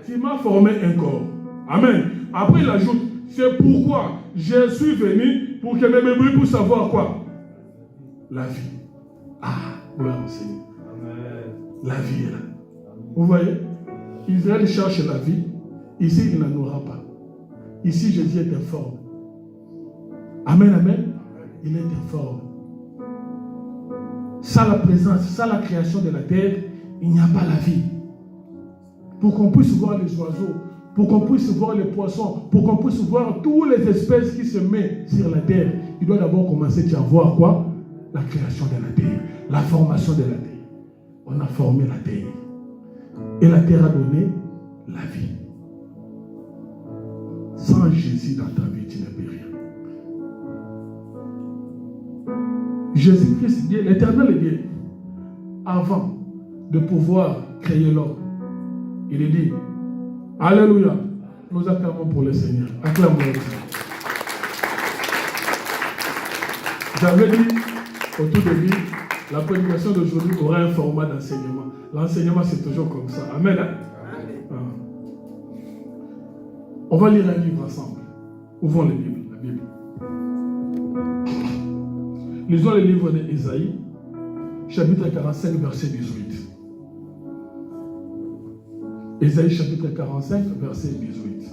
Tu m'as formé un corps. Amen. Après, il ajoute, c'est pourquoi je suis venu pour que mes bébés puissent savoir quoi? La vie. Ah, gloire au Seigneur. La vie est là. Vous voyez? Israël cherche la vie. Ici, il n'en aura pas. Ici, Jésus est informe. Amen, amen. Il est informe. Sans la présence, sans la création de la terre, il n'y a pas la vie. Pour qu'on puisse voir les oiseaux, pour qu'on puisse voir les poissons, pour qu'on puisse voir toutes les espèces qui se mettent sur la terre, il doit d'abord commencer à voir quoi? La création de la terre, la formation de la terre. On a formé la terre. Et la terre a donné la vie. Sans Jésus dans ta vie, tu ne peux rien. Jésus-Christ, l'Éternel Dieu, avant de pouvoir créer l'homme, il est dit, Alléluia, nous acclamons pour le Seigneur. Acclamons le Seigneur. J'avais dit au tout début, la prédication d'aujourd'hui aura un format d'enseignement. L'enseignement, c'est toujours comme ça. Amen. Hein? Amen. On va lire un livre ensemble. Ouvrons la Bible. Lisons le livre d'Ésaïe, chapitre 45, verset 18. Ésaïe, chapitre 45, verset 18.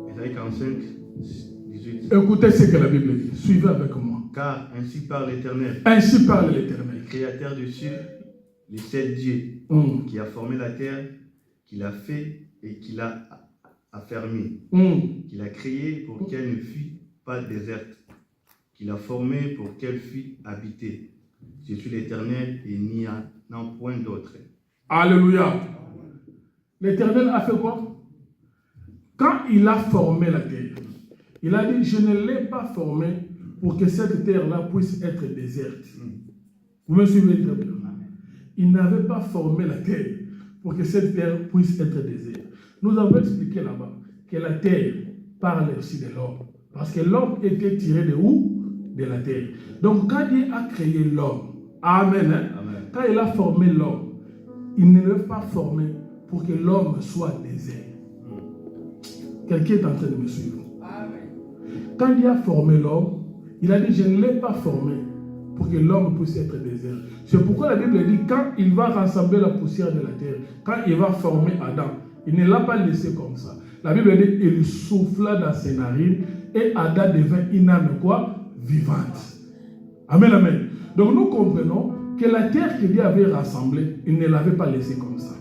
Ésaïe 45, 18. Écoutez ce que la Bible dit. Suivez avec moi. Car ainsi parle l'Éternel. Ainsi parle l'Éternel. Créateur du ciel, les sept dieux, qui a formé la terre, qui l'a fait et qui l'a affermi, qui l'a créée pour qu'elle ne fût pas déserte, qui l'a formée pour qu'elle fût habitée. Je suis l'Éternel et il n'y en a point d'autre. Alléluia. L'Éternel a fait quoi? Quand il a formé la terre, il a dit, je ne l'ai pas formée pour que cette terre-là puisse être déserte. Vous me suivez très bien? Il n'avait pas formé la terre pour que cette terre puisse être déserte. Nous avons expliqué là-bas que la terre parle aussi de l'homme. Parce que l'homme était tiré de où? De la terre. Donc quand Dieu a créé l'homme, amen, hein? Amen. Quand il a formé l'homme, il ne l'a pas formé pour que l'homme soit désert. Quelqu'un est en train de me suivre. Amen. Quand Dieu a formé l'homme, il a dit, je ne l'ai pas formé pour que l'homme puisse être désert. C'est pourquoi la Bible dit, quand il va rassembler la poussière de la terre, quand il va former Adam, il ne l'a pas laissé comme ça. La Bible dit, il souffla dans ses narines et Adam devint une âme quoi? Vivante. Amen, amen. Donc nous comprenons que la terre que Dieu avait rassemblée, il ne l'avait pas laissée comme ça.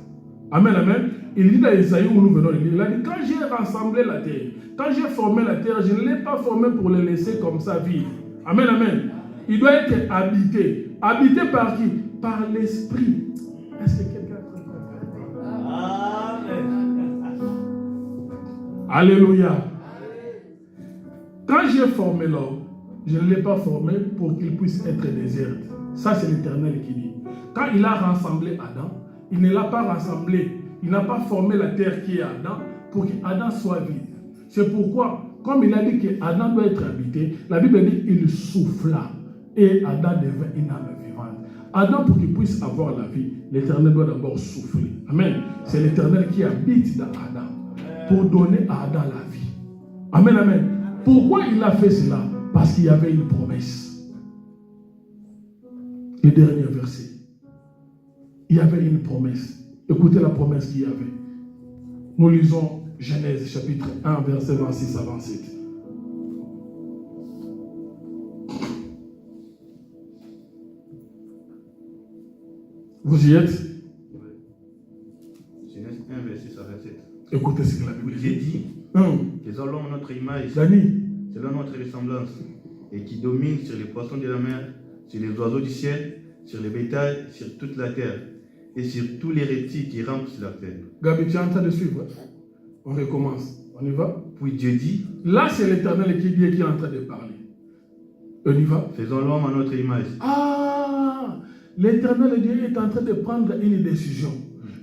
Amen, amen. Il dit dans Isaïe où nous venons de lire, il a dit, quand j'ai rassemblé la terre, quand j'ai formé la terre, je ne l'ai pas formée pour le laisser comme ça vivre. Amen, amen. Il doit être habité. Habité par qui? Par l'esprit. Est-ce que quelqu'un comprend? Amen. Alléluia. Quand j'ai formé l'homme, je ne l'ai pas formé pour qu'il puisse être désert. Ça, c'est l'Éternel qui dit. Quand il a rassemblé Adam, il ne l'a pas rassemblé. Il n'a pas formé la terre qui est Adam pour qu'Adam soit vide. C'est pourquoi, comme il a dit qu'Adam doit être habité, la Bible dit qu'il souffla et Adam devint une âme vivante. Adam, pour qu'il puisse avoir la vie, l'Éternel doit d'abord souffler. Amen. C'est l'Éternel qui habite dans Adam pour donner à Adam la vie. Amen, amen. Pourquoi il a fait cela? Parce qu'il y avait une promesse. Le dernier verset. Il y avait une promesse. Écoutez la promesse qu'il y avait. Nous lisons Genèse chapitre 1, verset 26 à 27. Vous y êtes? Genèse 1, verset 27. Écoutez ce que la Bible J'ai dit. dit, faisons l'homme à notre image, Dani, selon notre ressemblance, et qui domine sur les poissons de la mer, sur les oiseaux du ciel, sur les bétails, sur toute la terre, et sur tous les reptiles qui rampent sur la terre. Gabi, tu es en train de suivre? On recommence. On y va? Puis Dieu dit, Là, c'est l'Éternel qui dit, qui est en train de parler. On y va? faisons l'homme à notre image. Ah! L'Éternel Dieu est en train de prendre une décision.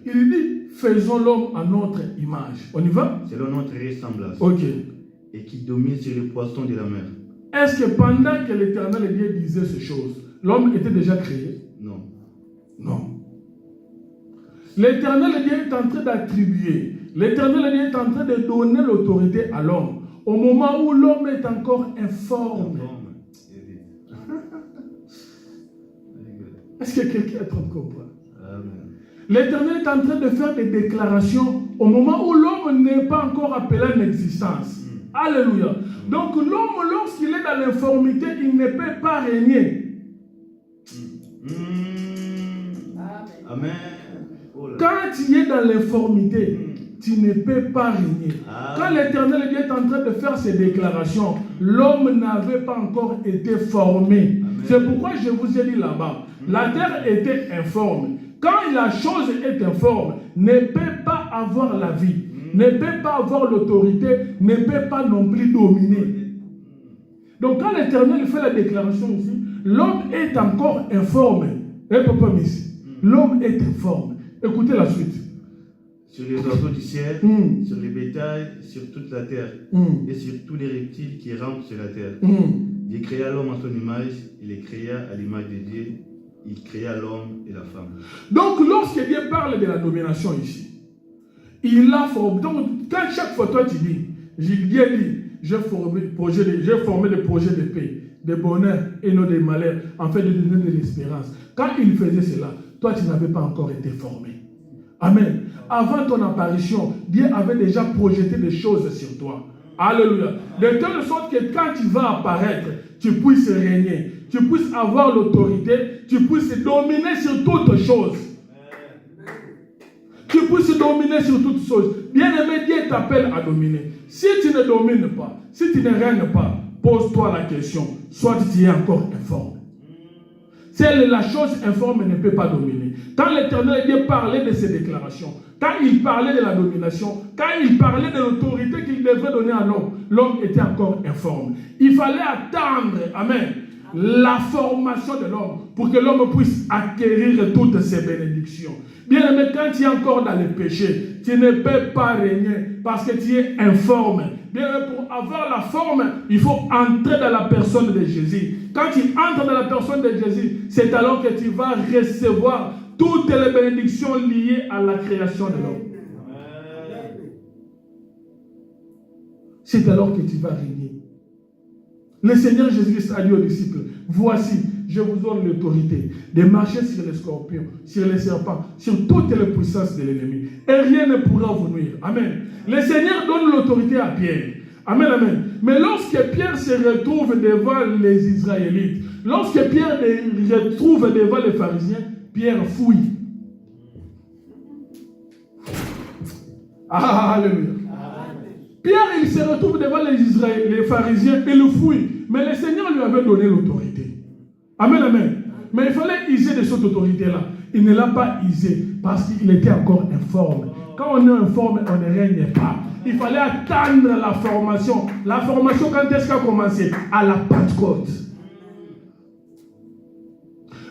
Il dit, faisons l'homme à notre image. On y va? Selon notre ressemblance, Ok. et qui domine sur les poissons de la mer. Est-ce que pendant que l'Éternel Dieu disait ces choses, l'homme était déjà créé? Non. Non. L'Éternel Dieu est en train d'attribuer. L'Éternel Dieu est en train de donner l'autorité à l'homme. Au moment où l'homme est encore informe. Est-ce que quelqu'un est en train de comprendre? Amen. L'Éternel est en train de faire des déclarations au moment où l'homme n'est pas encore appelé à l'existence. Alléluia. Donc l'homme, lorsqu'il est dans l'informité, il ne peut pas régner. Amen. Oh là. Quand tu es dans l'informité, tu ne peux pas régner. Quand l'Éternel Dieu est en train de faire ces déclarations, l'homme n'avait pas encore été formé. C'est pourquoi je vous ai dit là-bas, la terre était informe. Quand la chose est informe, ne peut pas avoir la vie, ne peut pas avoir l'autorité, ne peut pas non plus dominer. Donc quand l'Éternel fait la déclaration ici, l'homme est encore informe. L'homme est informe. Écoutez la suite. Sur les oiseaux du ciel, sur les bétails, sur toute la terre, et sur tous les reptiles qui rampent sur la terre. Dieu créa l'homme à son image, il les créa à l'image de Dieu, il créa l'homme et la femme. Donc lorsque Dieu parle de la domination ici, il a formé. Donc quand chaque fois toi tu dis, Dieu dit, j'ai formé des projets de paix, de bonheur et non de malheur, en fait de donner de l'espérance. Quand il faisait cela, toi tu n'avais pas encore été formé. Amen. Avant ton apparition, Dieu avait déjà projeté des choses sur toi. Alléluia. De telle sorte que quand tu vas apparaître, tu puisses régner, tu puisses avoir l'autorité, tu puisses dominer sur toutes choses. Tu puisses dominer sur toutes choses. Bien-aimé, Dieu t'appelle à dominer. Si tu ne domines pas, si tu ne règnes pas, pose-toi la question. Soit tu es encore informe. C'est la chose informe ne peut pas dominer. Quand l'Éternel Dieu parlait de ces déclarations, quand il parlait de la domination, quand il parlait de l'autorité qu'il devrait donner à l'homme, l'homme était encore informe. Il fallait attendre, amen, la formation de l'homme pour que l'homme puisse acquérir toutes ces bénédictions. Bien aimé, quand tu es encore dans le péché, tu ne peux pas régner parce que tu es informe. Bien aimé, pour avoir la forme, il faut entrer dans la personne de Jésus. Quand tu entres dans la personne de Jésus, c'est alors que tu vas recevoir toutes les bénédictions liées à la création de l'homme. C'est alors que tu vas régner. Le Seigneur Jésus-Christ a dit aux disciples, voici, je vous donne l'autorité de marcher sur les scorpions, sur les serpents, sur toutes les puissances de l'ennemi. Et rien ne pourra vous nuire. Amen. Le Seigneur donne l'autorité à Pierre. Amen, amen. Mais lorsque Pierre se retrouve devant les Israélites, lorsque Pierre se retrouve devant les pharisiens, Pierre fouille. Ah, alléluia. Pierre, il se retrouve devant les pharisiens et le fouille. Mais le Seigneur lui avait donné l'autorité. Amen, amen. Mais il fallait user de cette autorité-là. Il ne l'a pas usé parce qu'il était encore informe. Quand on est informe, on ne règne pas. Il fallait attendre la formation. La formation, quand est-ce qu'elle a commencé? À la Pentecôte.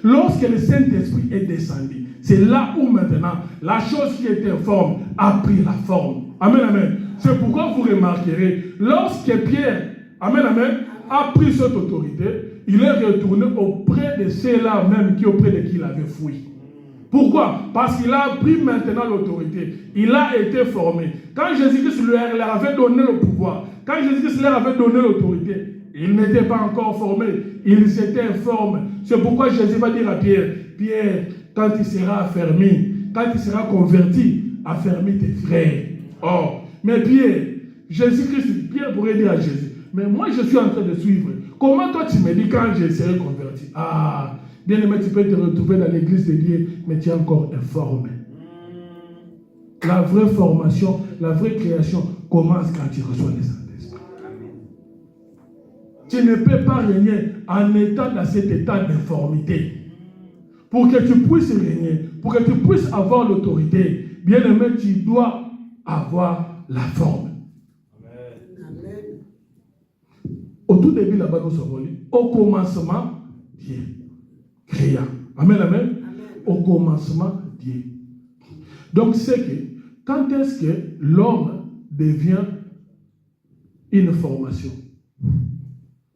Lorsque le Saint-Esprit est descendu, c'est là où maintenant la chose qui était informe a pris la forme. Amen, amen. C'est pourquoi vous remarquerez, lorsque Pierre, amen, amen, a pris cette autorité, il est retourné auprès de ceux-là même auprès de qui il avait fui. Pourquoi? Parce qu'il a pris maintenant l'autorité. Il a été formé. Quand Jésus-Christ leur avait donné le pouvoir, quand Jésus-Christ leur avait donné l'autorité, ils n'étaient pas encore formés. Ils étaient informes. C'est pourquoi Jésus va dire à Pierre, Pierre, quand il sera affermi, quand il sera converti, affermis tes frères. Oh, mais Pierre, Pierre pourrait dire à Jésus, mais moi je suis en train de suivre. Comment toi tu me dis quand je serai converti? Ah, bien aimé, tu peux te retrouver dans l'église de Dieu, mais tu es encore informé. La vraie formation, la vraie création commence quand tu reçois les Saint-Esprit. Tu ne peux pas régner en étant dans cet état d'informité. Pour que tu puisses régner, pour que tu puisses avoir l'autorité, bien aimé, tu dois avoir la forme. Amen. Au tout début, là-bas, nous sommes dit, au commencement, Dieu créa. Amen, amen, amen. Au commencement, Dieu. Donc, c'est que, quand est-ce que l'homme devient une formation?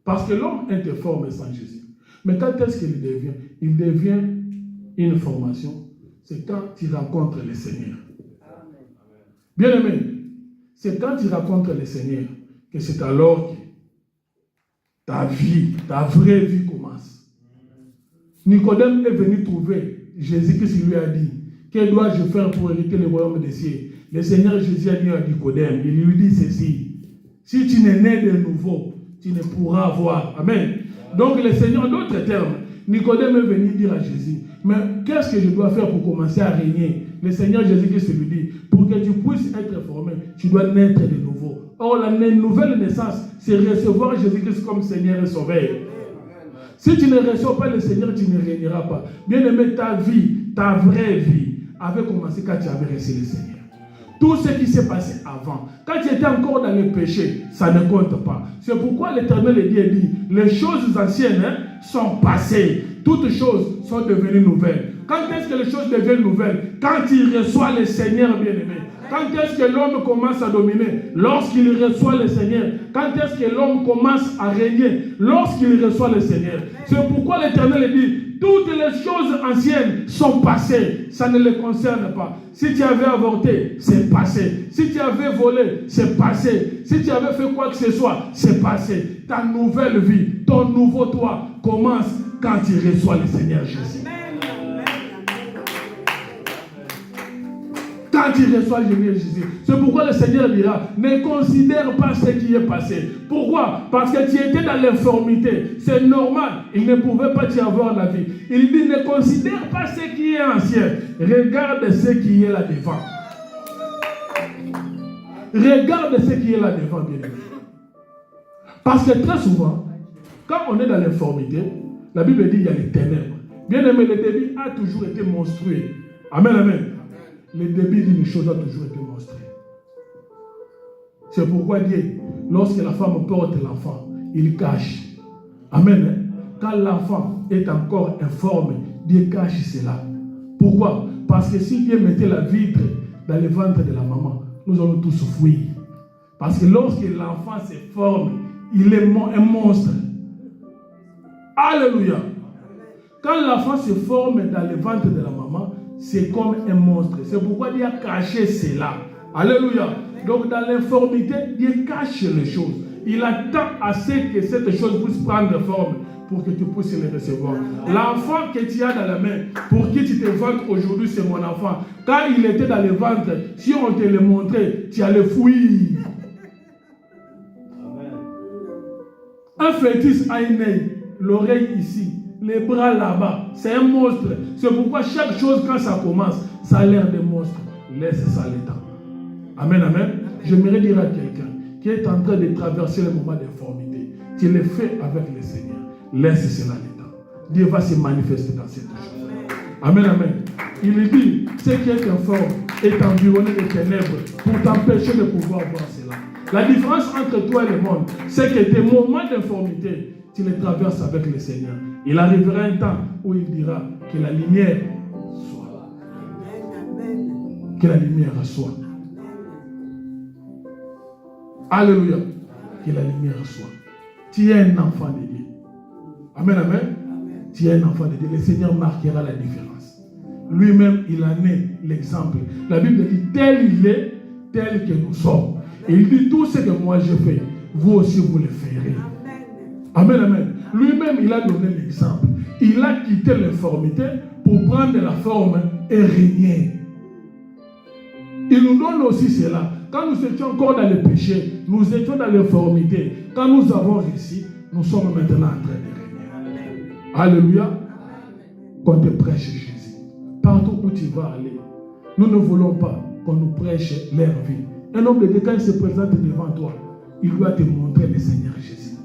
Parce que l'homme est informé sans Jésus. Mais quand est-ce qu'il devient? Il devient une formation. C'est quand tu rencontres le Seigneur. Bien aimé, c'est quand tu rencontres le Seigneur que c'est alors que ta vie, ta vraie vie commence. Nicodème est venu trouver Jésus-Christ lui a dit, que dois-je faire pour hériter le royaume des cieux? Le Seigneur Jésus a dit à Nicodème, il lui dit ceci, si tu n'es né de nouveau, tu ne pourras voir. Amen. Donc le Seigneur, en d'autres termes, Nicodème est venu dire à Jésus, mais qu'est-ce que je dois faire pour commencer à régner? Le Seigneur Jésus-Christ lui dit, pour que tu puisses être formé, tu dois naître de nouveau. Or, la nouvelle naissance, c'est recevoir Jésus-Christ comme Seigneur et Sauveur. Si tu ne reçois pas le Seigneur, tu ne régneras pas. Bien aimé, ta vie, ta vraie vie, avait commencé quand tu avais reçu le Seigneur. Tout ce qui s'est passé avant, quand tu étais encore dans le péché, ça ne compte pas. C'est pourquoi l'Éternel Dieu dit, les choses anciennes sont passées, toutes choses sont devenues nouvelles. Quand est-ce que les choses deviennent nouvelles? Quand il reçoit le Seigneur bien-aimé. Quand est-ce que l'homme commence à dominer? Lorsqu'il reçoit le Seigneur. Quand est-ce que l'homme commence à régner? Lorsqu'il reçoit le Seigneur. C'est pourquoi l'Éternel dit, toutes les choses anciennes sont passées. Ça ne les concerne pas. Si tu avais avorté, c'est passé. Si tu avais volé, c'est passé. Si tu avais fait quoi que ce soit, c'est passé. Ta nouvelle vie, ton nouveau toi commence quand tu reçois le Seigneur Jésus. Quand tu reçois le Seigneur Jésus. C'est pourquoi le Seigneur dira, ne considère pas ce qui est passé. Pourquoi? Parce que tu étais dans l'informité. C'est normal. Il ne pouvait pas y avoir la vie. Il dit, ne considère pas ce qui est ancien. Regarde ce qui est là devant. Regarde ce qui est là devant, bien aimé. Parce que très souvent, quand on est dans l'informité, la Bible dit, il y a les ténèbres. Bien aimé, le début a toujours été monstrueux. Amen, amen. Le début d'une chose a toujours été monstrueux. C'est pourquoi Dieu, lorsque la femme porte l'enfant, il cache. Amen. Quand l'enfant est encore informé, Dieu cache cela. Pourquoi? Parce que si Dieu mettait la vitre dans le ventre de la maman, nous allons tous fuir. Parce que lorsque l'enfant se forme, il est un monstre. Alléluia. Quand l'enfant se forme dans le ventre de la maman, c'est comme un monstre. C'est pourquoi Dieu a caché cela. Alléluia. Donc dans l'informité, Dieu cache les choses. Il attend assez que cette chose puisse prendre forme pour que tu puisses les recevoir. L'enfant que tu as dans la main, pour qui tu te vantes aujourd'hui, c'est mon enfant. Quand il était dans le ventre, si on te le montrait, tu allais fuir. Un fœtus a un œil, l'oreille ici, les bras là-bas. C'est un monstre. C'est pourquoi chaque chose, quand ça commence, ça a l'air de monstre. Laisse ça l'état. Amen, amen. J'aimerais dire à quelqu'un qui est en train de traverser le moment d'informité, tu le fais avec le Seigneur. Laisse cela l'état. Dieu va se manifester dans cette chose. Amen, amen. Il dit, ce qui est informe est environné de ténèbres pour t'empêcher de pouvoir voir cela. La différence entre toi et le monde, c'est que tes moments d'informité, tu les traverses avec le Seigneur. Il arrivera un temps où il dira que la lumière soit. Que la lumière soit. Alléluia. Que la lumière soit. Tu es un enfant de Dieu. Amen, amen. Tu es un enfant de Dieu. Le Seigneur marquera la différence. Lui-même, il en est l'exemple. La Bible dit, tel il est, tel que nous sommes. Et il dit, tout ce que moi je fais, vous aussi vous le ferez. Amen, amen. Lui-même, il a donné l'exemple. Il a quitté l'informité pour prendre la forme et régner. Il nous donne aussi cela. Quand nous étions encore dans le péché, nous étions dans l'informité. Quand nous avons réussi, nous sommes maintenant en train de régner. Alléluia. Qu'on te prêche Jésus. Partout où tu vas aller, nous ne voulons pas qu'on nous prêche leur vie. Un homme de Dieu, quand il se présente devant toi, il doit te montrer le Seigneur Jésus.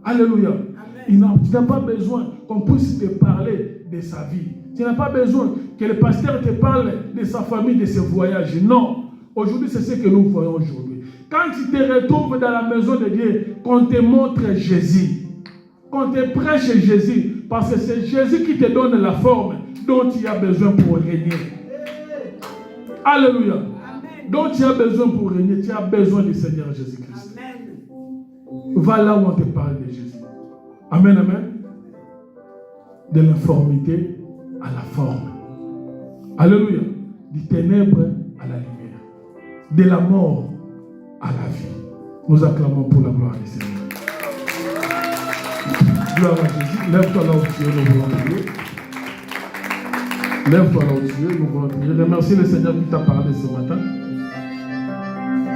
Alléluia. Tu n'as pas besoin qu'on puisse te parler de sa vie. Tu n'as pas besoin que le pasteur te parle de sa famille, de ses voyages. Non. Aujourd'hui, c'est ce que nous voyons aujourd'hui. Quand tu te retrouves dans la maison de Dieu, qu'on te montre Jésus, qu'on te prêche Jésus, parce que c'est Jésus qui te donne la forme dont tu as besoin pour régner. Alléluia. Donc tu as besoin pour régner, tu as besoin du Seigneur Jésus-Christ. Va là où on te parle de Jésus. Amen, amen. De l'informité à la forme. Alléluia. Du ténèbre à la lumière. De la mort à la vie. Nous acclamons pour la gloire du Seigneur. Gloire à Jésus. Lève-toi là où tu es, nous voulons prier. Lève-toi là où tu es, nous voulons prier. Remercie le Seigneur qui t'a parlé ce matin.